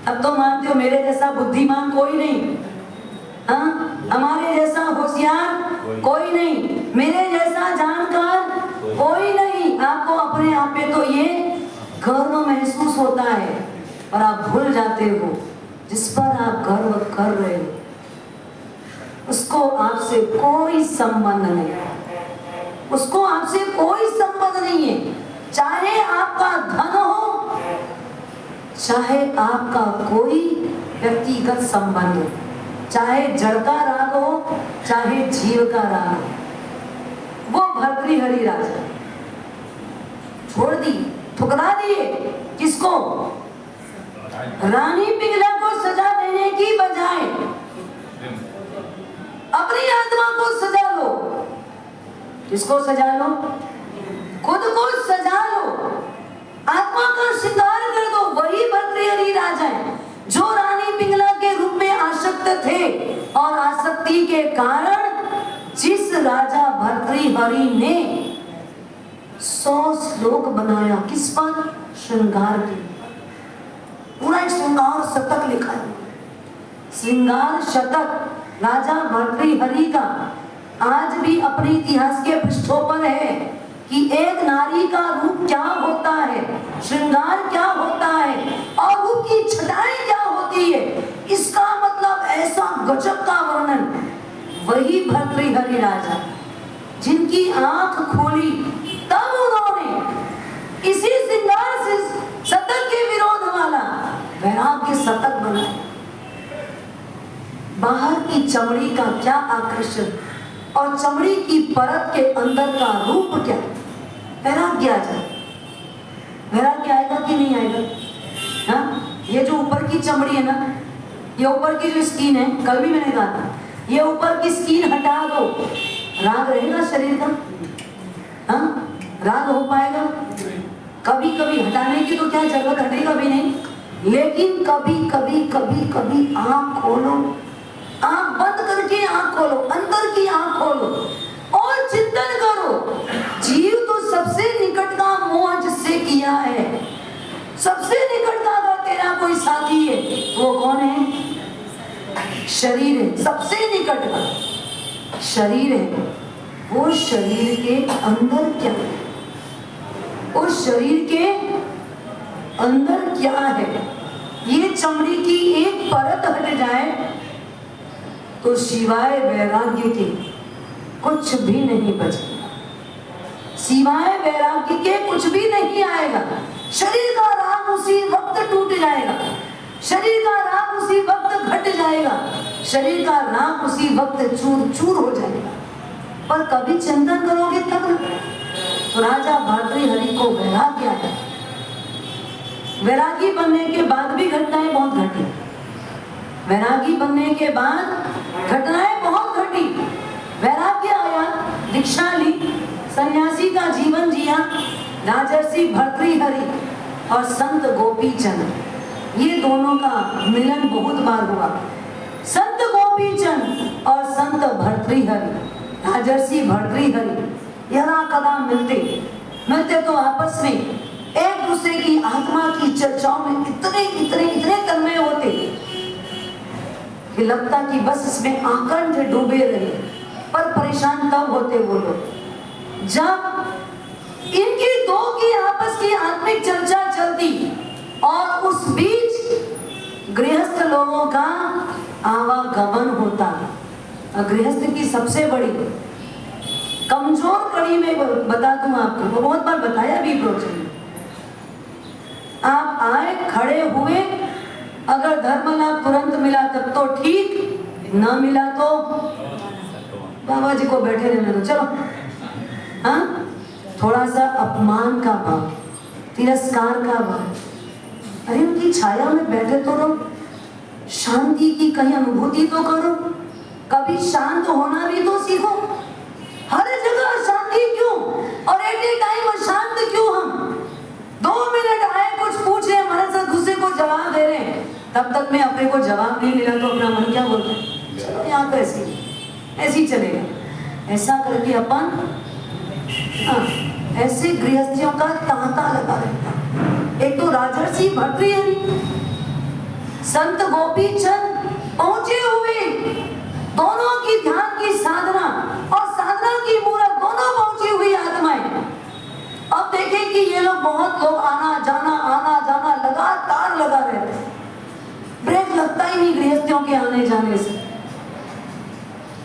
अब तो मानते हो मेरे जैसा बुद्धिमान कोई नहीं, हाँ हमारे जैसा होशियार कोई नहीं, मेरे जैसा जानकार कोई नहीं। आपको अपने आप पे तो ये गर्व महसूस होता है, और आप भूल जाते हो जिस पर आप गर्व कर रहे हो उसको आपसे कोई संबंध नहीं, उसको आपसे कोई संबंध नहीं है। चाहे आपका धन हो, चाहे आपका कोई व्यक्तिगत संबंध हो, चाहे जड़ का राग हो, चाहे जीव का राग हो, वो भर्तृहरि राजा छोड़ दी, ठुकरा दिए। किसको? रानी पिंगला को सजा देने की बजाय अपनी आत्मा को सजा लो। किसको सजा लो? खुद को सजा लो, आत्मा का श्रृंगार कर दो। वही भर्तृहरि राजा है जो रानी पिंगला के रूप में आसक्त थे, और आसक्ति के कारण जिस राजा भर्तृहरि ने 100 श्लोक बनाया, किस पर? श्रृंगार के, पूरा एक श्रृंगार शतक लिखा है, श्रृंगार शतक राजा भर्तृहरि का आज भी अपने इतिहास के पृष्ठों पर है कि एक नारी का रूप क्या होता है, श्रृंगार क्या होता है, और रूप की छटाएं क्या होती है। इसका मतलब ऐसा गजब का वर्णन वही भर्तृहरि राजा, जिनकी आंख खोली तब उन्होंने इसी श्रृंगार से शतक के विरोध वाला वैराग्य शतक बनाया। बाहर की चमड़ी का क्या आकर्षण, और चमड़ी की परत के अंदर का रूप क्या, वैराग्य आ जाए। वैराग्य आएगा कि नहीं आएगा? हाँ, ये जो ऊपर की चमड़ी है ना, ये ऊपर की जो स्किन है, कल भी मैंने कहा था, ये ऊपर की स्किन हटा दो, राग रहेगा शरीर का? हाँ, राग हो पाएगा? कभी कभी हटाने की तो क्या जरूरत, हटेगा भी नहीं, लेकिन कभी कभी कभी कभी आंख खोलो, आंख बंद करके आंख खोलो, अंदर की आंख खोलो और चिंतन करो। जीव तो सबसे निकट का मोह जिससे किया है, सबसे निकट का अगर तेरा कोई साथी है वो कौन है? शरीर है। सबसे निकट का शरीर है। वो शरीर के अंदर क्या है? उस शरीर के अंदर क्या है? ये चमड़ी की एक परत हट जाए तो सिवाय वैराग्य के कुछ भी नहीं बचेगा। सिवाय वैराग्य के कुछ भी नहीं आएगा। शरीर का राग उसी वक्त टूट जाएगा, शरीर का राग उसी वक्त घट जाएगा, शरीर का राग उसी वक्त चूर चूर हो जाएगा। पर कभी चिंतन करोगे तब ना। तो राजा भर्तृहरि को वैराग्य आया। वैरागी बनने के बाद भी घटनाएं बहुत घटी। वैरागी बनने के बाद घटनाएं बहुत घटी। वैराग्य आया, दीक्षा ली, सन्यासी का जीवन जिया। राजर्षि भर्तृहरि और संत गोपीचंद, ये दोनों का मिलन बहुत बार हुआ। संत गोपीचंद और संत भर्तृहरि, राजर्षि भर्तृहरि यदा कदा मिलते तो आपस में एक दूसरे की आत्मा की चर्चाओं में इतने तन्मय होते कि लगता कि बस इसमें आकंठ डूबे रहे। पर परेशान तब होते वो लोग जब इनकी दो की आपस की आत्मिक चर्चा चलती और उस बीच गृहस्थ लोगों का आवागमन होता। गृहस्थ की सबसे बड़ी कमजोर कड़ी में बता दूं आपको, वो बहुत बार बताया भी प्रोचन में। आप आए, खड़े हुए, अगर धर्म लाभ तुरंत मिला तब तो ठीक, न मिला तो बाबा जी को बैठे रहने दो, चलो। हाँ, थोड़ा सा अपमान का भाव, तिरस्कार का भाव, अरे उनकी छाया में बैठे तो रहो, शांति की कहीं अनुभूति तो करो, कभी शांत होना भी तो सीखो। हर जगह शांति क्यों और एट ए टाइम अशांत क्यों? हम 2 मिनट आए, कुछ पूछ रहे, हमारे साथ दूसरे को जवाब दे रहे हैं, तब तक में अपने को जवाब नहीं मिला तो अपना मन क्या बोलता है, चलो यहाँ तो ऐसे ही चलेगा। ऐसा करके अपन ऐसे गृहस्थियों का तांता लगा रहता। एक तो राजर्षि भर्तृहरि, संत गोपीचंद पहुंचे हुए, दोनों की ध्यान की साधना और साधना की मूर्त दोनों पहुंची हुई आत्माएं। अब देखें कि ये लोग बहुत लोग आना जाना लगातार लगा रहते हैं, ब्रेक लगता ही नहीं गृहस्थियों के आने जाने से।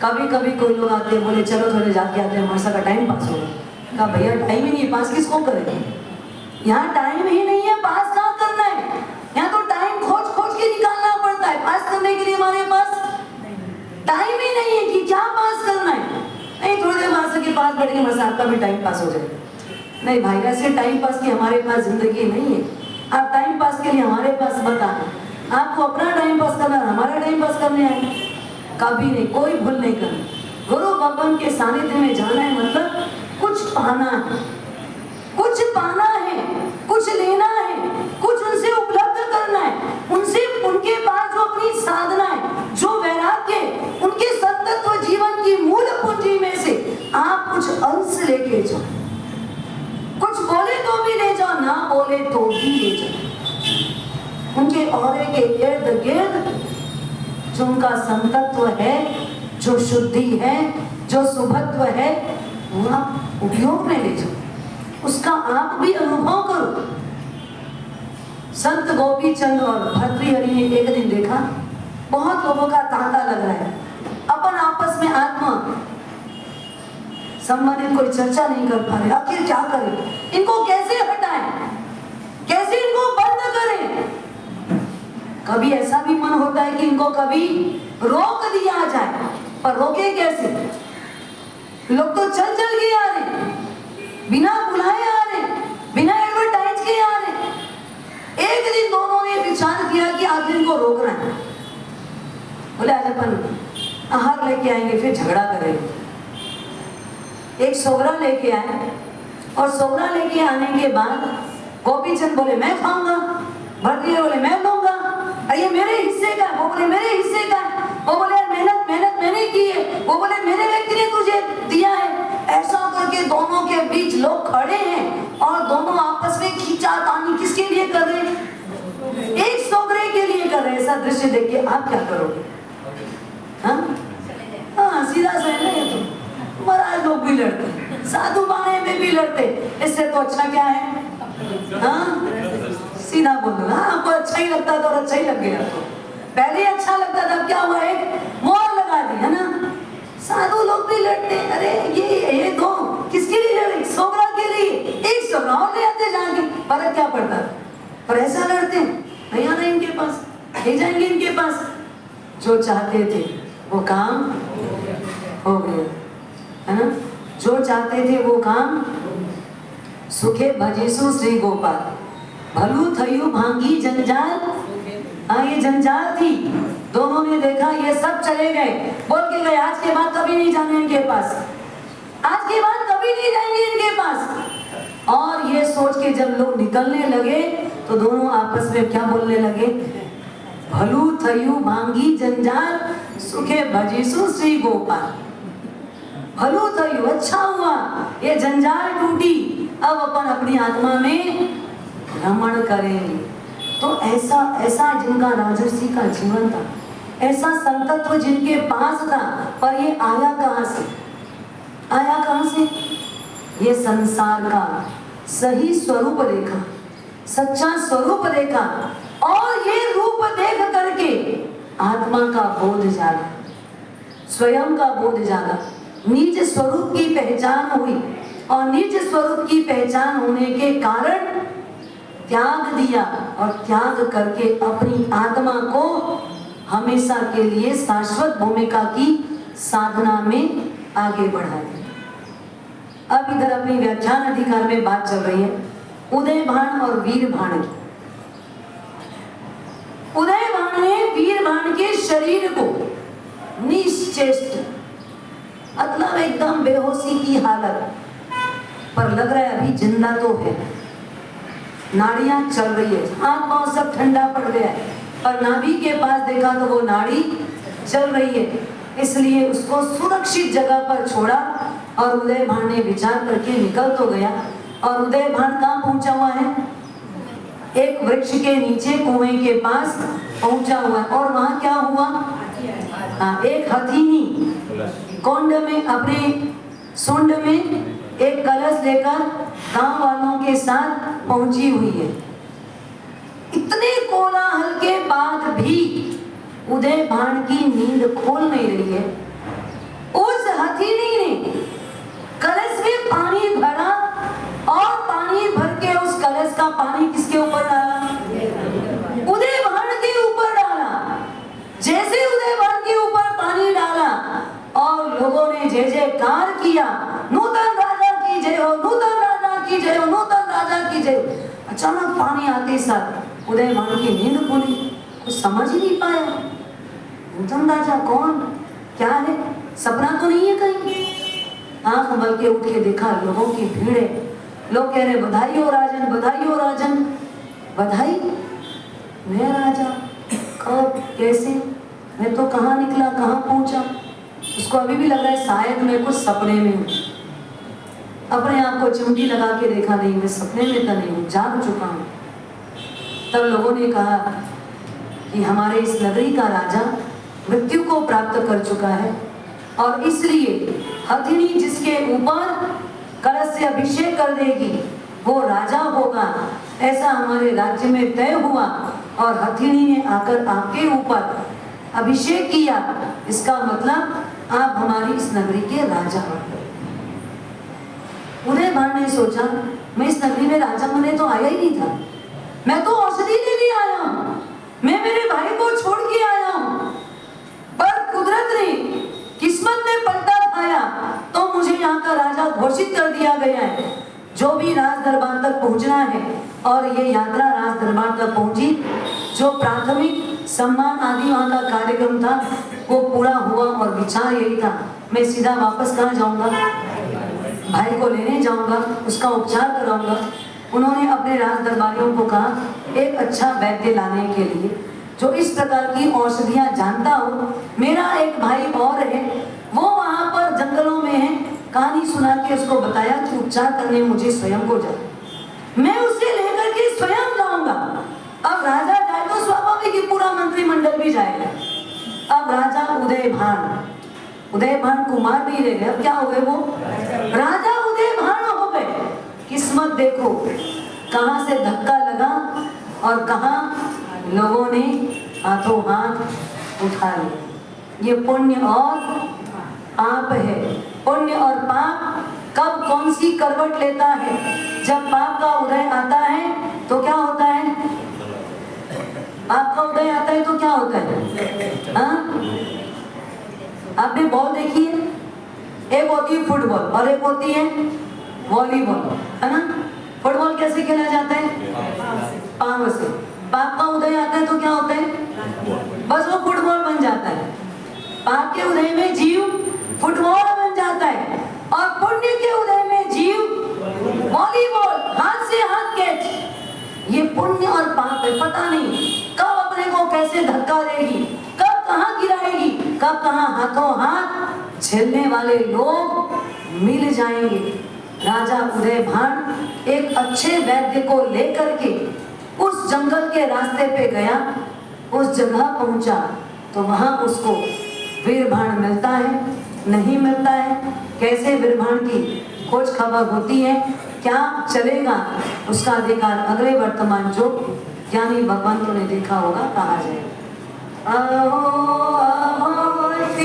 कभी कभी कोई लोग आते हैं, बोले चलो थोड़े जाके आते हैं, हमारे साथ टाइम पास होगा। कहा भैया टाइम ही नहीं है, पास किसको करेंगे? यहाँ टाइम ही नहीं है, पास कहाँ करना है? यहाँ तो टाइम खोज के निकालना पड़ता है। पास करने के लिए हमारे पास टाइम ही नहीं है कि क्या पास करना है। नहीं, थोड़ी देर मास्टर के पास बैठ के हमारे साथ का भी टाइम पास हो जाए। नहीं भाई, ऐसे टाइम पास की हमारे पास जिंदगी नहीं है। आप टाइम पास के लिए हमारे पास मत आना, आपको अपना टाइम पास करना, हमारा टाइम पास करने आए कभी नहीं। कोई भूल नहीं करनी, गुरु भगवान के सानिध्य में जाना है, मतलब कुछ पाना है, कुछ पाना है, कुछ लेना है, कुछ उनसे उपलब्ध करना है, उनसे उनके पास जो अपनी साधना है, जो वैराग्य, उनके सतत्व जीवन की मूल पूंजी में से आप कुछ अंश लेके जाओ। कुछ बोले तो भी ले जाओ, ना बोले तो भी ले जाओ। उनके औरे के इर्द गिर्द जो उनका संतत्व है, जो शुद्धि है, जो सुभत्व है, वो आप उपयोग में ले जाओ, उसका आप भी अनुभव करो। संत गोपीचंद और भर्तृहरि ने एक दिन देखा बहुत लोगों का तांता लग रहा है, अपन आपस में आत्मा संबंधित कोई चर्चा नहीं कर पा रहे, आखिर क्या करें, इनको कैसे हटाएं, कैसे इनको बंद करें। कभी ऐसा भी मन होता है कि इनको कभी रोक दिया जाए, पर रोके कैसे? लोग तो चल के आ रहे, बिना बुलाए आ रहे, बिना एडवर्टाइज के आ रहे। एक दिन दोनों ने विचार किया कि आखिर इनको रोकना है। बोले आज अपन आहार लेके आएंगे, फिर झगड़ा करेंगे। एक सोगरा लेके आए और सोगरा लेके आने के बाद गोपी चंद बोले मैं खाऊंगा, भरतरी बोले मैं लूंगा, ये मेरे हिस्से का, वो बोले मेरे हिस्से का, वो बोले मेहनत मेहनत मैंने की है, वो बोले मेरे व्यक्ति ने तुझे दिया है। ऐसा करके दोनों के बीच लोग खड़े हैं और दोनों आपस में खींचातानी किसके लिए कर रहे हैं? एक सोगरे के लिए कर रहे हैं। ऐसा दृश्य देख के आप क्या करोगे? हाँ सीधा सा है तो महाराज लोग भी लड़ते, साधु बाने में भी लड़ते, इससे तो अच्छा क्या है? हाँ सीधा बोल दो, हाँ आपको अच्छा ही लगता था और अच्छा ही लग गया। तो पहले अच्छा लगता था, क्या हुआ? एक मोहर लगा दी है ना। साधु लोग भी लड़ते, अरे ये दो किसके लिए लड़े? सोगरा के लिए, एक सोगरा और ले आते जाके, फर्क क्या पड़ता? पर ऐसा लड़ते नहीं आना इनके पास, नहीं जाएंगे इनके पास। जो चाहते थे वो काम हो गया है ना, जो चाहते थे वो काम। सुखे भजेसु श्री गोपाल, भलू थयु भांगी जंजाल। हाँ ये जंजाल थी, दोनों ने देखा ये सब चले गए, बोल के गए आज के बाद कभी नहीं जाने इनके पास, आज के बाद कभी नहीं जाएंगे इनके पास। और ये सोच के जब लोग निकलने लगे तो दोनों आपस में क्या बोलने लगे? भलू थयु भांगी जंजाल, सुखे भजेसु श्री गोपाल। भलू थयु, अच्छा हुआ ये जंजाल टूटी, अब अपन अपनी आत्मा में भ्रमण करेंगे। तो ऐसा जिनका राजर्षि का जीवन था, ऐसा संतत्व जिनके पास था, पर ये आया कहां से? आया कहां से? ये संसार का सही स्वरूप देखा, सच्चा स्वरूप देखा, और ये रूप देख करके आत्मा का बोध जागा, स्वयं का बोध जागा, निज स्वरूप की पहचान हुई, और निज स्वरूप की पहचान होने के कारण त्याग दिया, और त्याग करके अपनी आत्मा को हमेशा के लिए शाश्वत भूमिका की साधना में आगे बढ़ा दिया। अब इधर अपनी व्याख्यान अधिकार में बात चल रही है उदय भान और वीर भान की। उदय भान ने वीर भान के शरीर को निश्चेष्ट, मतलब एकदम बेहोशी की हालत, पर लग रहा है अभी जिंदा तो है, नाड़ियां चल रही है, हाथ पांव सब ठंडा पड़ गया है, पर नाभि के पास देखा तो वो नाड़ी चल रही है, इसलिए उसको सुरक्षित जगह पर छोड़ा। और उदय भान ने विचार करके निकल तो गया, और उदय भान कहाँ पहुंचा हुआ है? एक वृक्ष के नीचे कुएं के पास पहुंचा हुआ है। और वहां क्या हुआ? हाँ, एक हथीनी कोंड में, अपने सुंड में एक कलश लेकर गांव वालों के साथ पहुंची हुई है। इतने कोलाहल के बाद भी उदय भान की नींद खोल नहीं रही है। उस हथीनी ने कलश में पानी भरा, और पानी भर के उस कलश का पानी किसके ऊपर डाला? उदय भान के ऊपर डाला। जैसे उदय भान के ऊपर पानी डाला और लोगों ने जय जयकार किया, नूतन राजा की जय हो, नूतन राजा की जय हो, नूतन राजा की जय हो। अचानक पानी आते साथ उदय भान की नींद खुली, कुछ समझ ही नहीं पाया, नूतन राजा कौन, क्या है, सपना तो नहीं है कहीं। आंख मल के उठ के देखा, लोगों की भीड़ है, लोग कह रहे बधाई हो राजन, बधाई हो राजन। बधाई? मैं राजा? कब, कैसे, मैं तो कहाँ निकला, कहाँ पहुंचा? उसको अभी भी लग रहा है शायद मैं कुछ सपने में हूँ। अपने आप को चिमटी लगा के देखा, नहीं मैं सपने में तो नहीं हूँ, जाग चुका हूँ। तब लोगों ने कहा कि हमारे इस नगरी का राजा मृत्यु को प्राप्त कर चुका है, और इसलिए हथिनी जिसके ऊपर कलश से अभिषेक कर देगी वो राजा होगा, ऐसा हमारे राज्य में तय हुआ। और हथिनी ने आकर आपके ऊपर अभिषेक किया, इसका मतलब आप हमारी इस नगरी के राजा हो। उदय भान ने सोचा मैं इस नगरी में राजा होने तो आया ही नहीं था, मैं तो औषधि लेने आया हूँ, मैं मेरे भाई को छोड़ के आया हूँ, पर कुदरत ने, किस्मत ने पलटा खाया तो मुझे यहाँ का राजा घोषित कर दिया गया है। जो भी राज दरबार तक पहुँचना है, और ये यात्रा राज दरबार तक पहुँची, जो प्राथमिक सम्मान आदि वहाँ का कार्यक्रम था वो पूरा हुआ, और विचार यही था मैं सीधा वापस कहाँ जाऊँगा? भाई को लेने जाऊँगा, उसका उपचार कराऊँगा, उन्होंने अपने राज दरबारियों को कहा एक अच्छा वैद्य लाने के लिए जो इस प्रकार की औषधियां जानता हो। मेरा एक भाई और है, वो वहां पर जंगलों में है, कहानी सुना के उसको बताया कि उपचार करने मुझे स्वयं को जाए, मैं उसे लेकर के स्वयं जाऊंगा। अब राजा जाए तो स्वाभाविक ही पूरा मंत्रिमंडल भी जाएगा। अब राजा उदयभान कुमार नहीं रह गए, अब क्या हो गए वो राजा उदयभान हो गए। किस्मत देखो कहां से धक्का लगा और कहां लोगों ने हाथों हाथ उठा लिया। ये पुण्य और पाप है। पुण्य और पाप कब कौन सी करवट लेता है? जब पाप का उदय आता है तो क्या होता है? पाप का उदय आता है तो क्या होता है? हाँ? आपने बॉल देखी है? एक होती है फुटबॉल और एक होती है वॉलीबॉल, है ना? फुटबॉल कैसे खेला जाता है? पांव से। पाप का उदय आता है तो क्या होता है? बस वो फुटबॉल बन जाता है। पाप के उदय में जीव फुटबॉल बन जाता है और पुण्य के उदय में जीव वॉलीबॉल, हाथ से हाथ कैच। ये पुण्य और पाप है। पता नहीं कब अपने को कैसे धक्का देगी, कब कहां गिराएगी, कब कहां हाथों हाथ झेलने वाले लोग मिल जाएंगे। राजा उदयभान एक अच्छे वैद्य को लेकर के उस जंगल के रास्ते पे गया, उस जगह पहुंचा तो वहां उसको वीरभान मिलता है, नहीं मिलता है, कैसे वीरभान की खोज खबर होती है, क्या चलेगा उसका अधिकार अगले वर्तमान जो ज्ञानी भगवंतों ने देखा होगा कहा जाए।